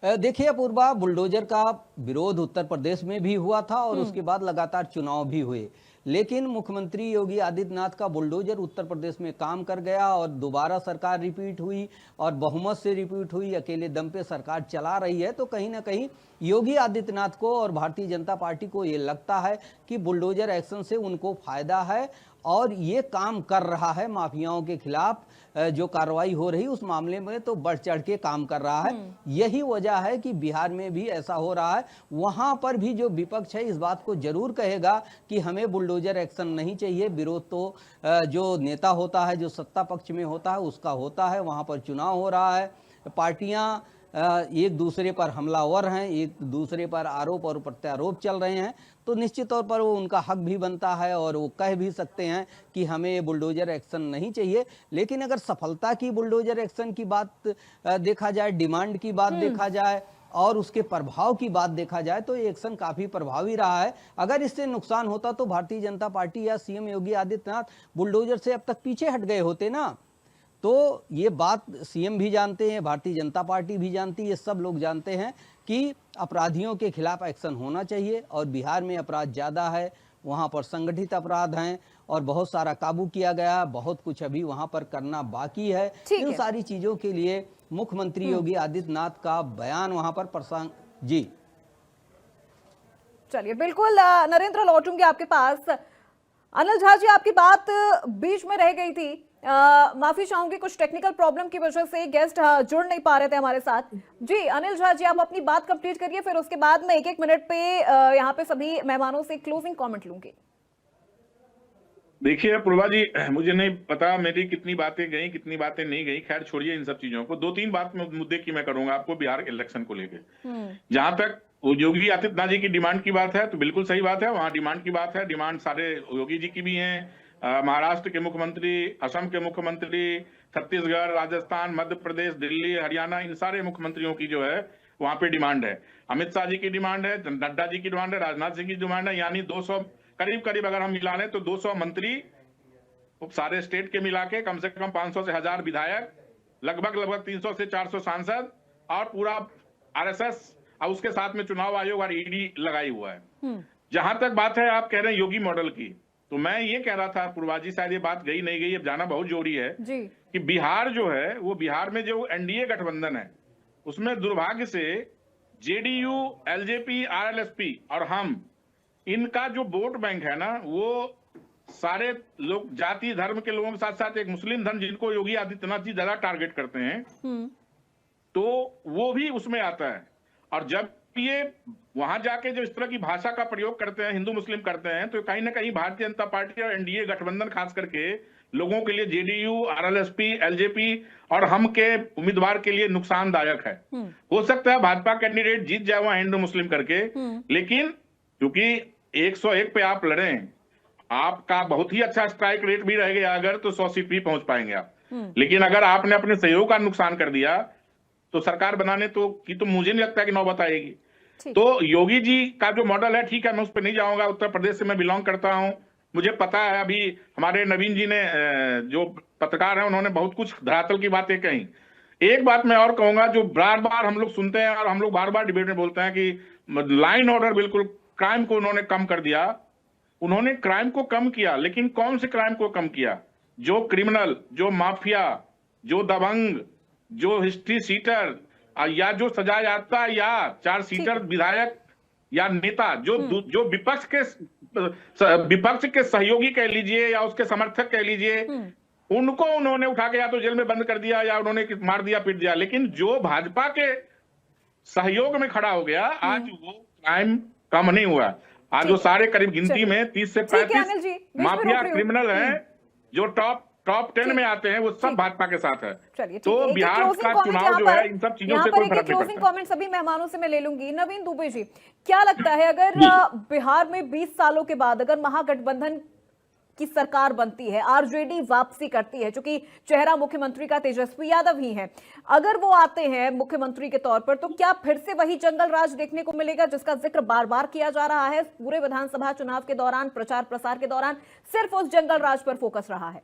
देखिए अपूर्वा, बुलडोजर का विरोध उत्तर प्रदेश में भी हुआ था और उसके बाद लगातार चुनाव भी हुए, लेकिन मुख्यमंत्री योगी आदित्यनाथ का बुलडोजर उत्तर प्रदेश में काम कर गया और दोबारा सरकार रिपीट हुई और बहुमत से रिपीट हुई, अकेले दम पे सरकार चला रही है। तो कहीं ना कहीं योगी आदित्यनाथ को और भारतीय जनता पार्टी को ये लगता है कि बुलडोजर एक्शन से उनको फायदा है और ये काम कर रहा है माफियाओं के खिलाफ जो कार्रवाई हो रही उस मामले में तो बढ़ चढ़ के काम कर रहा है। यही वजह है कि बिहार में भी ऐसा हो रहा है। वहां पर भी जो विपक्ष है इस बात को जरूर कहेगा कि हमें बुलडोजर एक्शन नहीं चाहिए। विरोध तो जो नेता होता है, जो सत्ता पक्ष में होता है, उसका होता है। वहां पर चुनाव हो रहा है, पार्टियां एक दूसरे पर हमलावर हैं, एक दूसरे पर आरोप और प्रत्यारोप चल रहे हैं, तो निश्चित तौर पर वो उनका हक भी बनता है और वो कह भी सकते हैं कि हमें बुलडोजर एक्शन नहीं चाहिए। लेकिन अगर सफलता की बुलडोजर एक्शन की बात देखा जाए, डिमांड की बात देखा जाए और उसके प्रभाव की बात देखा जाए तो ये एक्शन काफी प्रभावी रहा है। अगर इससे नुकसान होता तो भारतीय जनता पार्टी या सीएम योगी आदित्यनाथ बुलडोजर से अब तक पीछे हट गए होते ना। तो ये बात सीएम भी जानते हैं, भारतीय जनता पार्टी भी जानती है, सब लोग जानते हैं कि अपराधियों के खिलाफ एक्शन होना चाहिए। और बिहार में अपराध ज़्यादा है, वहाँ पर संगठित अपराध हैं और बहुत सारा काबू किया गया, बहुत कुछ अभी वहाँ पर करना बाकी है। इन सारी चीज़ों के लिए मुख्यमंत्री योगी आदित्यनाथ का बयान वहाँ पर प्रसंग। जी चलिए, बिल्कुल नरेंद्र, लौटूंगी आपके पास। अनिल झा जी, आपकी बात बीच में रह गई थी, माफी चाहूंगी, कुछ टेक्निकल प्रॉब्लम की वजह से गेस्ट जुड़ नहीं पा रहे थे हमारे साथ। जी अनिल झा जी, आप अपनी बात कंप्लीट करिए, फिर उसके बाद मैं 1-1 मिनट पे यहाँ पे सभी मेहमानों से क्लोजिंग कमेंट लूंगी। देखिए पूर्वा जी, मुझे नहीं पता मेरी कितनी बातें गई कितनी बातें नहीं गई, खैर छोड़िए इन सब चीजों को। 2-3 बात मुद्दे की मैं करूंगा आपको बिहार इलेक्शन को लेकर। जहां तक योगी आदित्यनाथ जी की डिमांड की बात है तो बिल्कुल सही बात है, वहां डिमांड की बात है। डिमांड सारे योगी जी की भी है, महाराष्ट्र के मुख्यमंत्री, असम के मुख्यमंत्री, छत्तीसगढ़, राजस्थान, मध्य प्रदेश, दिल्ली, हरियाणा, इन सारे मुख्यमंत्रियों की जो है वहां पे डिमांड है। अमित शाह जी की डिमांड है, नड्डा जी की डिमांड है, राजनाथ सिंह की डिमांड है। यानी 200 करीब अगर हम मिला लें तो 200 मंत्री, सारे स्टेट के मिला के कम से कम 500 से 1000 विधायक, लगभग 300 से 400 सांसद और पूरा आरएसएस और उसके साथ में चुनाव आयोग और ईडी लगाई हुआ है। जहां तक बात है आप कह रहे हैं योगी मॉडल की, तो मैं ये कह रहा था पूर्वा जी, शायद ये बात गई नहीं गई, अब जाना बहुत जरूरी है जी। कि बिहार जो है वो बिहार में जो एनडीए गठबंधन है उसमें दुर्भाग्य से जेडीयू, एलजेपी, आरएलएसपी और हम, इनका जो वोट बैंक है ना वो सारे लोग जाति धर्म के लोगों के साथ साथ एक मुस्लिम धर्म जिनको योगी आदित्यनाथ जी ज्यादा टारगेट करते हैं, तो वो भी उसमें आता है। और जब ये वहां जाके जो इस तरह की भाषा का प्रयोग करते हैं, हिंदू मुस्लिम करते हैं, तो कहीं ना कहीं भारतीय जनता पार्टी और एनडीए गठबंधन खास करके लोगों के लिए जेडीयू, आरएलएसपी, एलजेपी और हम के उम्मीदवार के लिए नुकसानदायक है। हो सकता है भाजपा कैंडिडेट जीत जाए वहां हिंदू मुस्लिम करके, लेकिन क्योंकि 101 पे आप लड़े, आपका बहुत ही अच्छा स्ट्राइक रेट भी रह गया अगर, तो 100 सीट भी पहुंच पाएंगे आप। लेकिन अगर आपने अपने सहयोग का नुकसान कर दिया तो सरकार बनाने तो मुझे नहीं लगता कि नौबत आएगी। तो योगी जी का जो मॉडल है, ठीक है, मैं उस पर नहीं जाऊंगा। उत्तर प्रदेश से मैं बिलोंग करता हूं, मुझे पता है। अभी हमारे नवीन जी ने, जो पत्रकार हैं, उन्होंने बहुत कुछ धरातल की बातें कही। एक बात मैं और कहूंगा, जो बार बार हम लोग सुनते हैं और हम लोग बार बार डिबेट में बोलते हैं कि लाइन ऑर्डर, बिल्कुल क्राइम को उन्होंने कम कर दिया। उन्होंने क्राइम को कम किया, लेकिन कौन से क्राइम को कम किया? जो क्रिमिनल, जो माफिया, जो दबंग, जो हिस्ट्री सीटर या जो सजा याफ्ता या 4 सीटर विधायक या नेता, जो विपक्ष के सहयोगी कह लीजिए या उसके समर्थक कह लीजिए, उनको उन्होंने उठा के या तो जेल में बंद कर दिया या उन्होंने मार दिया, पीट दिया। लेकिन जो भाजपा के सहयोग में खड़ा हो गया, आज वो क्राइम कम नहीं हुआ। आज वो सारे करीब गिनती में 30 से 35 माफिया क्रिमिनल हैं जो टॉप 10 में आते हैं, वो सब भाजपा के साथ है। तो बिहार का चुनाव जो है इन सब चीजों से कोई फर्क नहीं पड़ता। क्लोजिंग कमेंट सभी मेहमानों से मैं ले लूंगी। नवीन दुबे जी, क्या लगता है अगर बिहार में 20 सालों के बाद अगर महागठबंधन की सरकार बनती है, आरजेडी वापसी करती है, क्योंकि चेहरा मुख्यमंत्री का तेजस्वी यादव ही है, अगर वो आते हैं मुख्यमंत्री के तौर पर, तो क्या फिर से वही जंगल राज देखने को मिलेगा जिसका जिक्र बार बार किया जा रहा है? पूरे विधानसभा चुनाव के दौरान, प्रचार प्रसार के दौरान सिर्फ उस जंगल राज पर फोकस रहा है।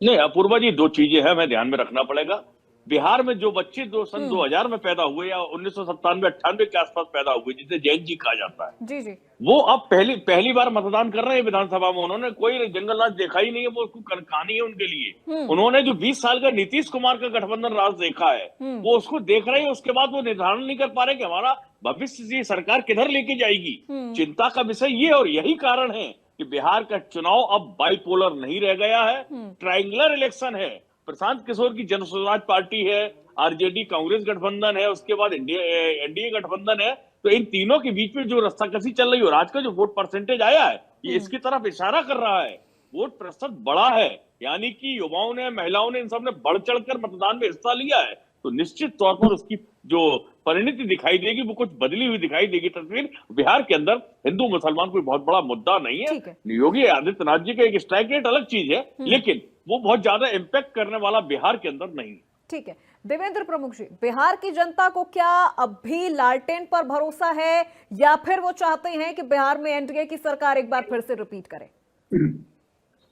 नहीं अपूर्वा जी, 2 चीजें हैं, हमें ध्यान में रखना पड़ेगा। बिहार में जो बच्चे सन 2000 में पैदा हुए या 1997-98 के आसपास पैदा हुए, जिसे जैन जी कहा जाता है, जी जी, वो अब पहली बार मतदान कर रहे हैं विधानसभा में। उन्होंने कोई जंगल राज देखा ही नहीं है, वो कहानी है उनके लिए। उन्होंने जो 20 साल का नीतीश कुमार का गठबंधन राज देखा है, वो उसको देख रहे हैं। उसके बाद वो निर्धारण नहीं कर पा रहे कि हमारा भविष्य सरकार किधर लेके जाएगी। चिंता का विषय ये, और यही कारण है कि बिहार का चुनाव अब बाइपोलर नहीं रह गया है, ट्रायंगुलर इलेक्शन है। प्रशांत किशोर की जन स्वराज पार्टी है, आरजेडी कांग्रेस गठबंधन है, उसके बाद एनडीए गठबंधन है। तो इन तीनों के बीच में जो रस्साकसी चल रही है, और आज का जो वोट परसेंटेज आया है, ये इसकी तरफ इशारा कर रहा है। वोट प्रतिशत बड़ा है, यानी कि युवाओं ने, महिलाओं ने, इन सब ने बढ़ चढ़कर मतदान में हिस्सा लिया है। तो निश्चित तौर पर उसकी जो परिणति दिखाई देगी वो कुछ बदली हुई दिखाई देगी तस्वीर। बिहार के अंदर हिंदू मुसलमान कोई बहुत बड़ा मुद्दा नहीं है। योगी आदित्यनाथ जी का एक स्ट्राइक रेट अलग चीज है, लेकिन वो बहुत ज्यादा इम्पैक्ट करने वाला बिहार के अंदर नहीं है। ठीक है, देवेंद्र प्रमुख जी, बिहार की जनता को क्या अब भी लालटेन पर भरोसा है, या फिर वो चाहते हैं कि बिहार में एनडीए की सरकार एक बार फिर से रिपीट करे?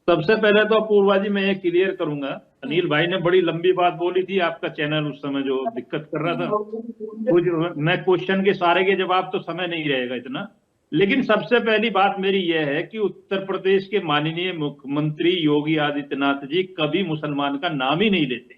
सबसे पहले तो पूर्वा जी मैं ये क्लियर करूंगा, अनिल भाई ने बड़ी लंबी बात बोली थी, आपका चैनल उस समय जो दिक्कत कर रहा था, कुछ मैं क्वेश्चन के सारे के जवाब तो समय नहीं रहेगा इतना। लेकिन सबसे पहली बात मेरी यह है कि उत्तर प्रदेश के माननीय मुख्यमंत्री योगी आदित्यनाथ जी कभी मुसलमान का नाम ही नहीं लेते,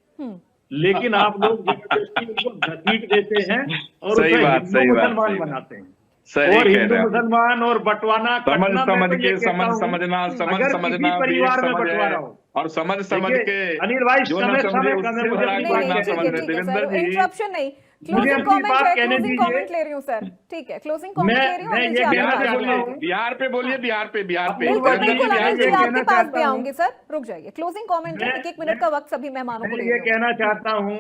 लेकिन आप लोग जबरदस्ती उनको घसीट देते हैं और उसे हिंदू मुसलमान बनाते हैं। सही और कह हिंदू रहे हैं। मुसलमान और बंटवाना समझ कटना, समझ मैं तो ये के कहता हूं, समझना अगर किसी भी परिवार एक में समझ है, बंटवारा हो। और समझ देखिए, के अनिल भाई, जो ना समय समझे समय उससे मुझे बड़ा अपनी नहीं कोई बात ना नहीं, कहने समझ ठीक है रहे। ठीक है देवेंद्र सर, जी, इंटरप्शन नहीं, मुझे क्लोजिंग अपनी कमेंट बात है, कहने क्लोजिंग दीजिए। कमेंट ले रही हूँ सर, ठीक है, क्लोजिंग कमेंट ले रही हूँ। मैं अनिल ये जी, आपके कहना पास चाहता आइए। हूं, बिहार पे बोलिए, बिहार पे बिल्कुल देवेंद्र बिल्कुल बिहार अनिल पे। जी, ये आपके कहना पास चाहता भी हूं, आऊंगे सर, रुक जाइए। क्लोजिंग कमेंट है, एक मिनट का वक्त सभी मेहमानों को मैं ले ये रही हूँ। कहना चाहता हूं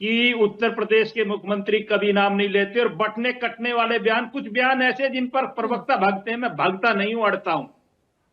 कि उत्तर प्रदेश के मुख्यमंत्री कभी नाम नहीं लेते, और बटने कटने वाले बयान, कुछ बयान ऐसे जिन पर प्रवक्ता भागते हैं, मैं भागता नहीं हूं, अड़ता हूं।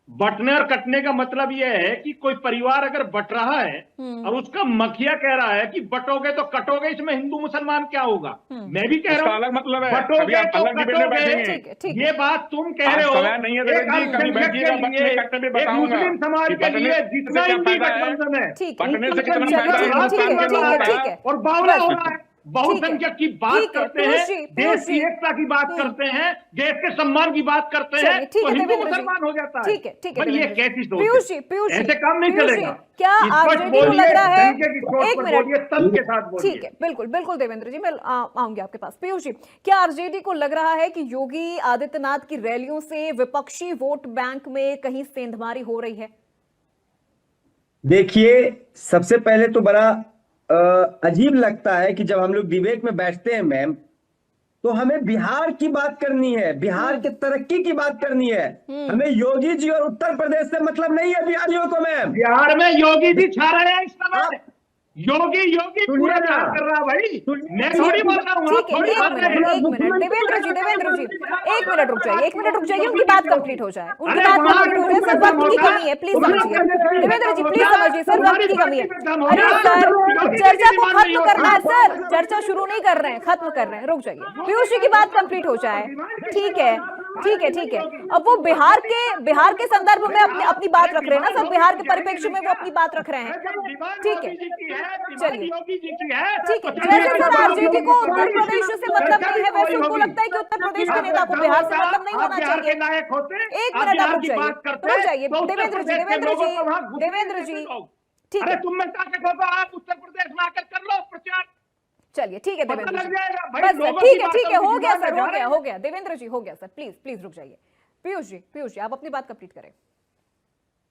बटने और कटने का मतलब यह है कि कोई परिवार अगर बट रहा है और उसका मुखिया कह रहा है कि बटोगे तो कटोगे, इसमें हिंदू मुसलमान क्या होगा? मैं भी कह उसका रहा हूं अलग मतलब है। अभी बटोगे आप तो अलग डिबेट में कटोगे। बैठेंगे। ठीक है, ठीक है। ये बात तुम कह आज रहे हो, समय नहीं है देवेंद्र जी, एक कभी अल्पसंख्यक बैठिएगा, के बटने लिए, कटने पे एक बताऊंगा मुस्लिम समाज कि के बटने लिए से जितना क्या हिंदी फायदा है, गठबंधन है, ठीक है, बटने से कितना चलिए, फायदा है, ठीक है, हिंदुस्तान के ठीक है, लोगों ठीक का। है। और बावला बस, हो रहा है। बहुसंख्यक की बात ठीक है, करते पीयूष हैं, जी, देश पीयूष की जी। एकता की बात करते हैं, देश के सम्मान की बात करते हैं, चलिए, ठीक तो है हिंदू देवेंद्र जी, मुसलमान हो जाता है। ठीक है, ठीक है भाई, ये देवेंद्र जी। कैसी सोच पीयूष है? जी, पीयूष जी, ऐसे काम नहीं पीयूष जी, चलेगा। क्या स्पष्ट आरजेडी को बोलिए, लग रहा है, तरीके की सोच एक पर मिनट, बोलिए, तर्क के साथ बोलिए। ठीक है, बिल्कुल बिल्कुल देवेंद्र जी, मैं आऊंगी आपके पास। पीयूष जी, क्या आरजेडी को लग रहा है कि योगी आदित्यनाथ की रैलियों से विपक्षी वोट बैंक में कहीं सेंधमारी हो रही है? देखिए, सबसे पहले तो बड़ा अजीब लगता है कि जब हम लोग डिबेट में बैठते हैं मैम, तो हमें बिहार की बात करनी है, बिहार के तरक्की की बात करनी है। हमें योगी जी और उत्तर प्रदेश से मतलब नहीं है बिहारियों को मैम। बिहार में योगी जी छा रहे हैं इस समय। योगी सुनिए पूरा ना। काम कर रहा है भाई। मैं सुनिए। थोड़ी बोल रहा हूँ, आप ठीक है, थोड़ी एक बोल रहे मिनट, हैं। एक मिनट, देवेंद्र जी, एक मिनट रुक जाइए, एक मिनट रुक जाइए, उनकी बात कंप्लीट हो जाए, उनकी अरे बात वहाँ कंप्लीट हो जाए। सर, पे वक्त की होता है, कमी है, प्लीज तुम्हारी समझिए। पार्टी में देवेंद्र जी, होता प्लीज है, समझिए सर, वक्त तुम्हारी की कमी है। पार्टी में दम अरे होता है, सर, योगी जी चर्चा की को डिमांड नहीं खत्म करना है होता। सर, चर्चा शुरू नहीं कर रहे हैं, खत्म कर रहे हैं, रुक जाइए। पीयूष जी की बात कंप्लीट हो जाए, ठीक है, ठीक है, ठीक है। अब वो बिहार के संदर्भ में अपनी बात रख रहे हैं ना सर, बिहार के परिप्रेक्ष्य में वो अपनी बात रख रहे हैं, ठीक है, चलिए, ठीक है। जैसे सर आरजेडी को उत्तर प्रदेश से मतलब नहीं है, वैसे उनको लगता है कि उत्तर प्रदेश के नेता को बिहार से मतलब नहीं होना चाहिए। एक मिनट आप रुक जाइए, देवेंद्र जी, ठीक है, तुम में ताकत हो तो आप उत्तर प्रदेश में आकर कर लो प्रचार। चलिए, ठीक है पता देवेंद्र लग जी, जाएगा भाई, बस लोगों ठीक की है, बात ठीक है, उनकी हो गया जुबान सर, में हो जा गया, रही हो गया देवेंद्र जी, हो गया सर, प्लीज प्लीज रुक जाइए। पीयूष जी, आप अपनी बात कंप्लीट करें।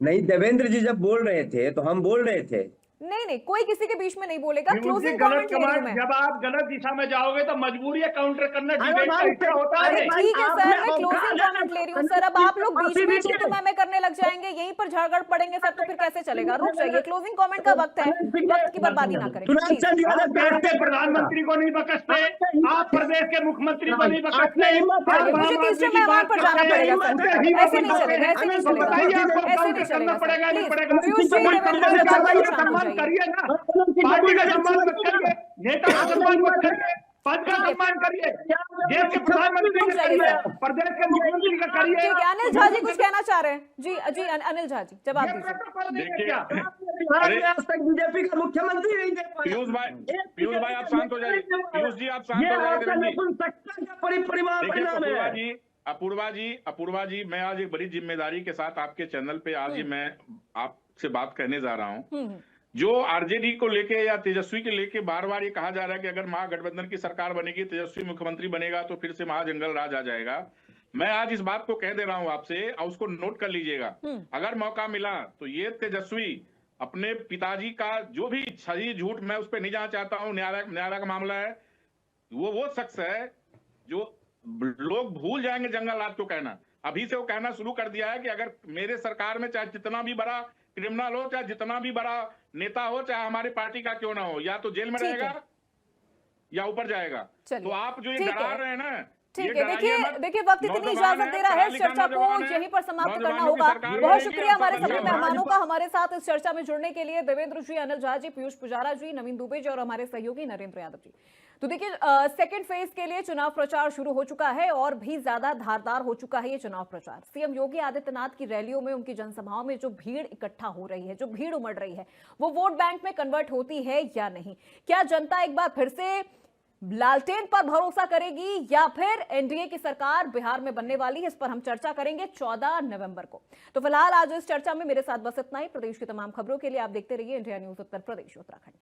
नहीं, देवेंद्र जी जब बोल रहे थे तो हम बोल रहे थे। नहीं, कोई किसी के बीच में नहीं बोलेगा, मुझे क्लोजिंग गलत कमेंट ले रही हूं कमांड, मैं। जब आप गलत दिशा में जाओगे तो मजबूरी है काउंटर करना, अरे डिबेट का भाई, हिस्सा होता अरे है। ठीक है सर, मैं क्लोजिंग औकात कमेंट ले रही हूँ सर। अब आप लोग बीच में तुम्हें करने लग जाएंगे, यहीं पर झगड़ पड़ेंगे सर, तो फिर कैसे चलेगा? रुक जाइए, क्लोजिंग कमेंट का वक्त है, वक्त की बर्बादी ना करें चुनाव प्लीज। चल आप देश के प्रधानमंत्री को नहीं बकसते, आप प्रदेश के मुख्यमंत्री को नहीं बकसते, चलिए, मुझे तीसरे मेहमान पर जाना पड़ेगा सर, ऐसे नहीं चलेगा, ऐसे नहीं चलेगा, ऐसे नहीं चलेगा सर, प्लीज। पीयूष जी, देवेंद्र जी, बातचीत शांत हो सम्मान जाइए। करिए ना, पार्टी का सम्मान मत करिए, नेता का सम्मान मत करिए, पद का सम्मान करिए, देश के प्रधानमंत्री का करिए, प्रदेश के मुख्यमंत्री का करिए। ठीक है, अनिल झा जी कुछ कहना चाह रहे हैं? जी जी, अनिल झा जी, जवाब ये दीजिए। प्रोटोकॉल नहीं है देखिए, क्या? बिहार में आज तक बीजेपी का मुख्यमंत्री नहीं दे पाया। पीयूष भाई आप शांत हो जाइए, पीयूष जी आप शांत हो जाइए। देवेंद्र जी देखिए, अपूर्वा जी, मैं आज एक बड़ी जिम्मेदारी के साथ आपके चैनल पे आज ही मैं आपसे बात करने जा रहा हूँ। जो आरजेडी को लेके या तेजस्वी के लेके बार बार ये कहा जा रहा है कि अगर महागठबंधन की सरकार बनेगी, तेजस्वी मुख्यमंत्री बनेगा तो फिर से महाजंगल राज आ जाएगा। मैं आज इस बात को कह दे रहा हूं आपसे, और उसको नोट कर लीजिएगा। अगर मौका मिला तो ये तेजस्वी अपने पिताजी का जो भी सही झूठ, मैं उस पर नहीं जाना चाहता हूं, न्यायालय का मामला है, वो शख्स है जो लोग भूल जाएंगे जंगल राज को कहना। अभी से वो कहना शुरू कर दिया है कि अगर मेरे सरकार में चाहे जितना भी बड़ा क्रिमिनल हो, चाहे जितना भी बड़ा नेता हो, चाहे हमारी पार्टी का क्यों ना हो, या तो जेल में रहेगा या ऊपर जाएगा। तो आप जो ये डरा रहे हैं ना, ठीक है, देखिए वक्त इतनी इजाजत दे रहा है, इस चर्चा को यहीं पर समाप्त करना होगा। बहुत शुक्रिया हमारे सभी मेहमानों का हमारे साथ इस चर्चा में जुड़ने के लिए, देवेंद्र जी, अनिल झा जी, पीयूष पुजारा जी, नवीन दुबे जी और हमारे सहयोगी नरेंद्र यादव जी। तो देखिए, सेकंड फेज के लिए चुनाव प्रचार शुरू हो चुका है और भी ज्यादा धारदार हो चुका है ये चुनाव प्रचार। सीएम योगी आदित्यनाथ की रैलियों में, उनकी जनसभाओं में जो भीड़ इकट्ठा हो रही है, जो भीड़ उमड़ रही है, वो वोट बैंक में कन्वर्ट होती है या नहीं? क्या जनता एक बार फिर से लालटेन पर भरोसा करेगी या फिर एनडीए की सरकार बिहार में बनने वाली है? इस पर हम चर्चा करेंगे 14 नवंबर को। तो फिलहाल आज इस चर्चा में मेरे साथ बस इतना ही। प्रदेश की तमाम खबरों के लिए आप देखते रहिए इंडिया न्यूज उत्तर प्रदेश उत्तराखंड।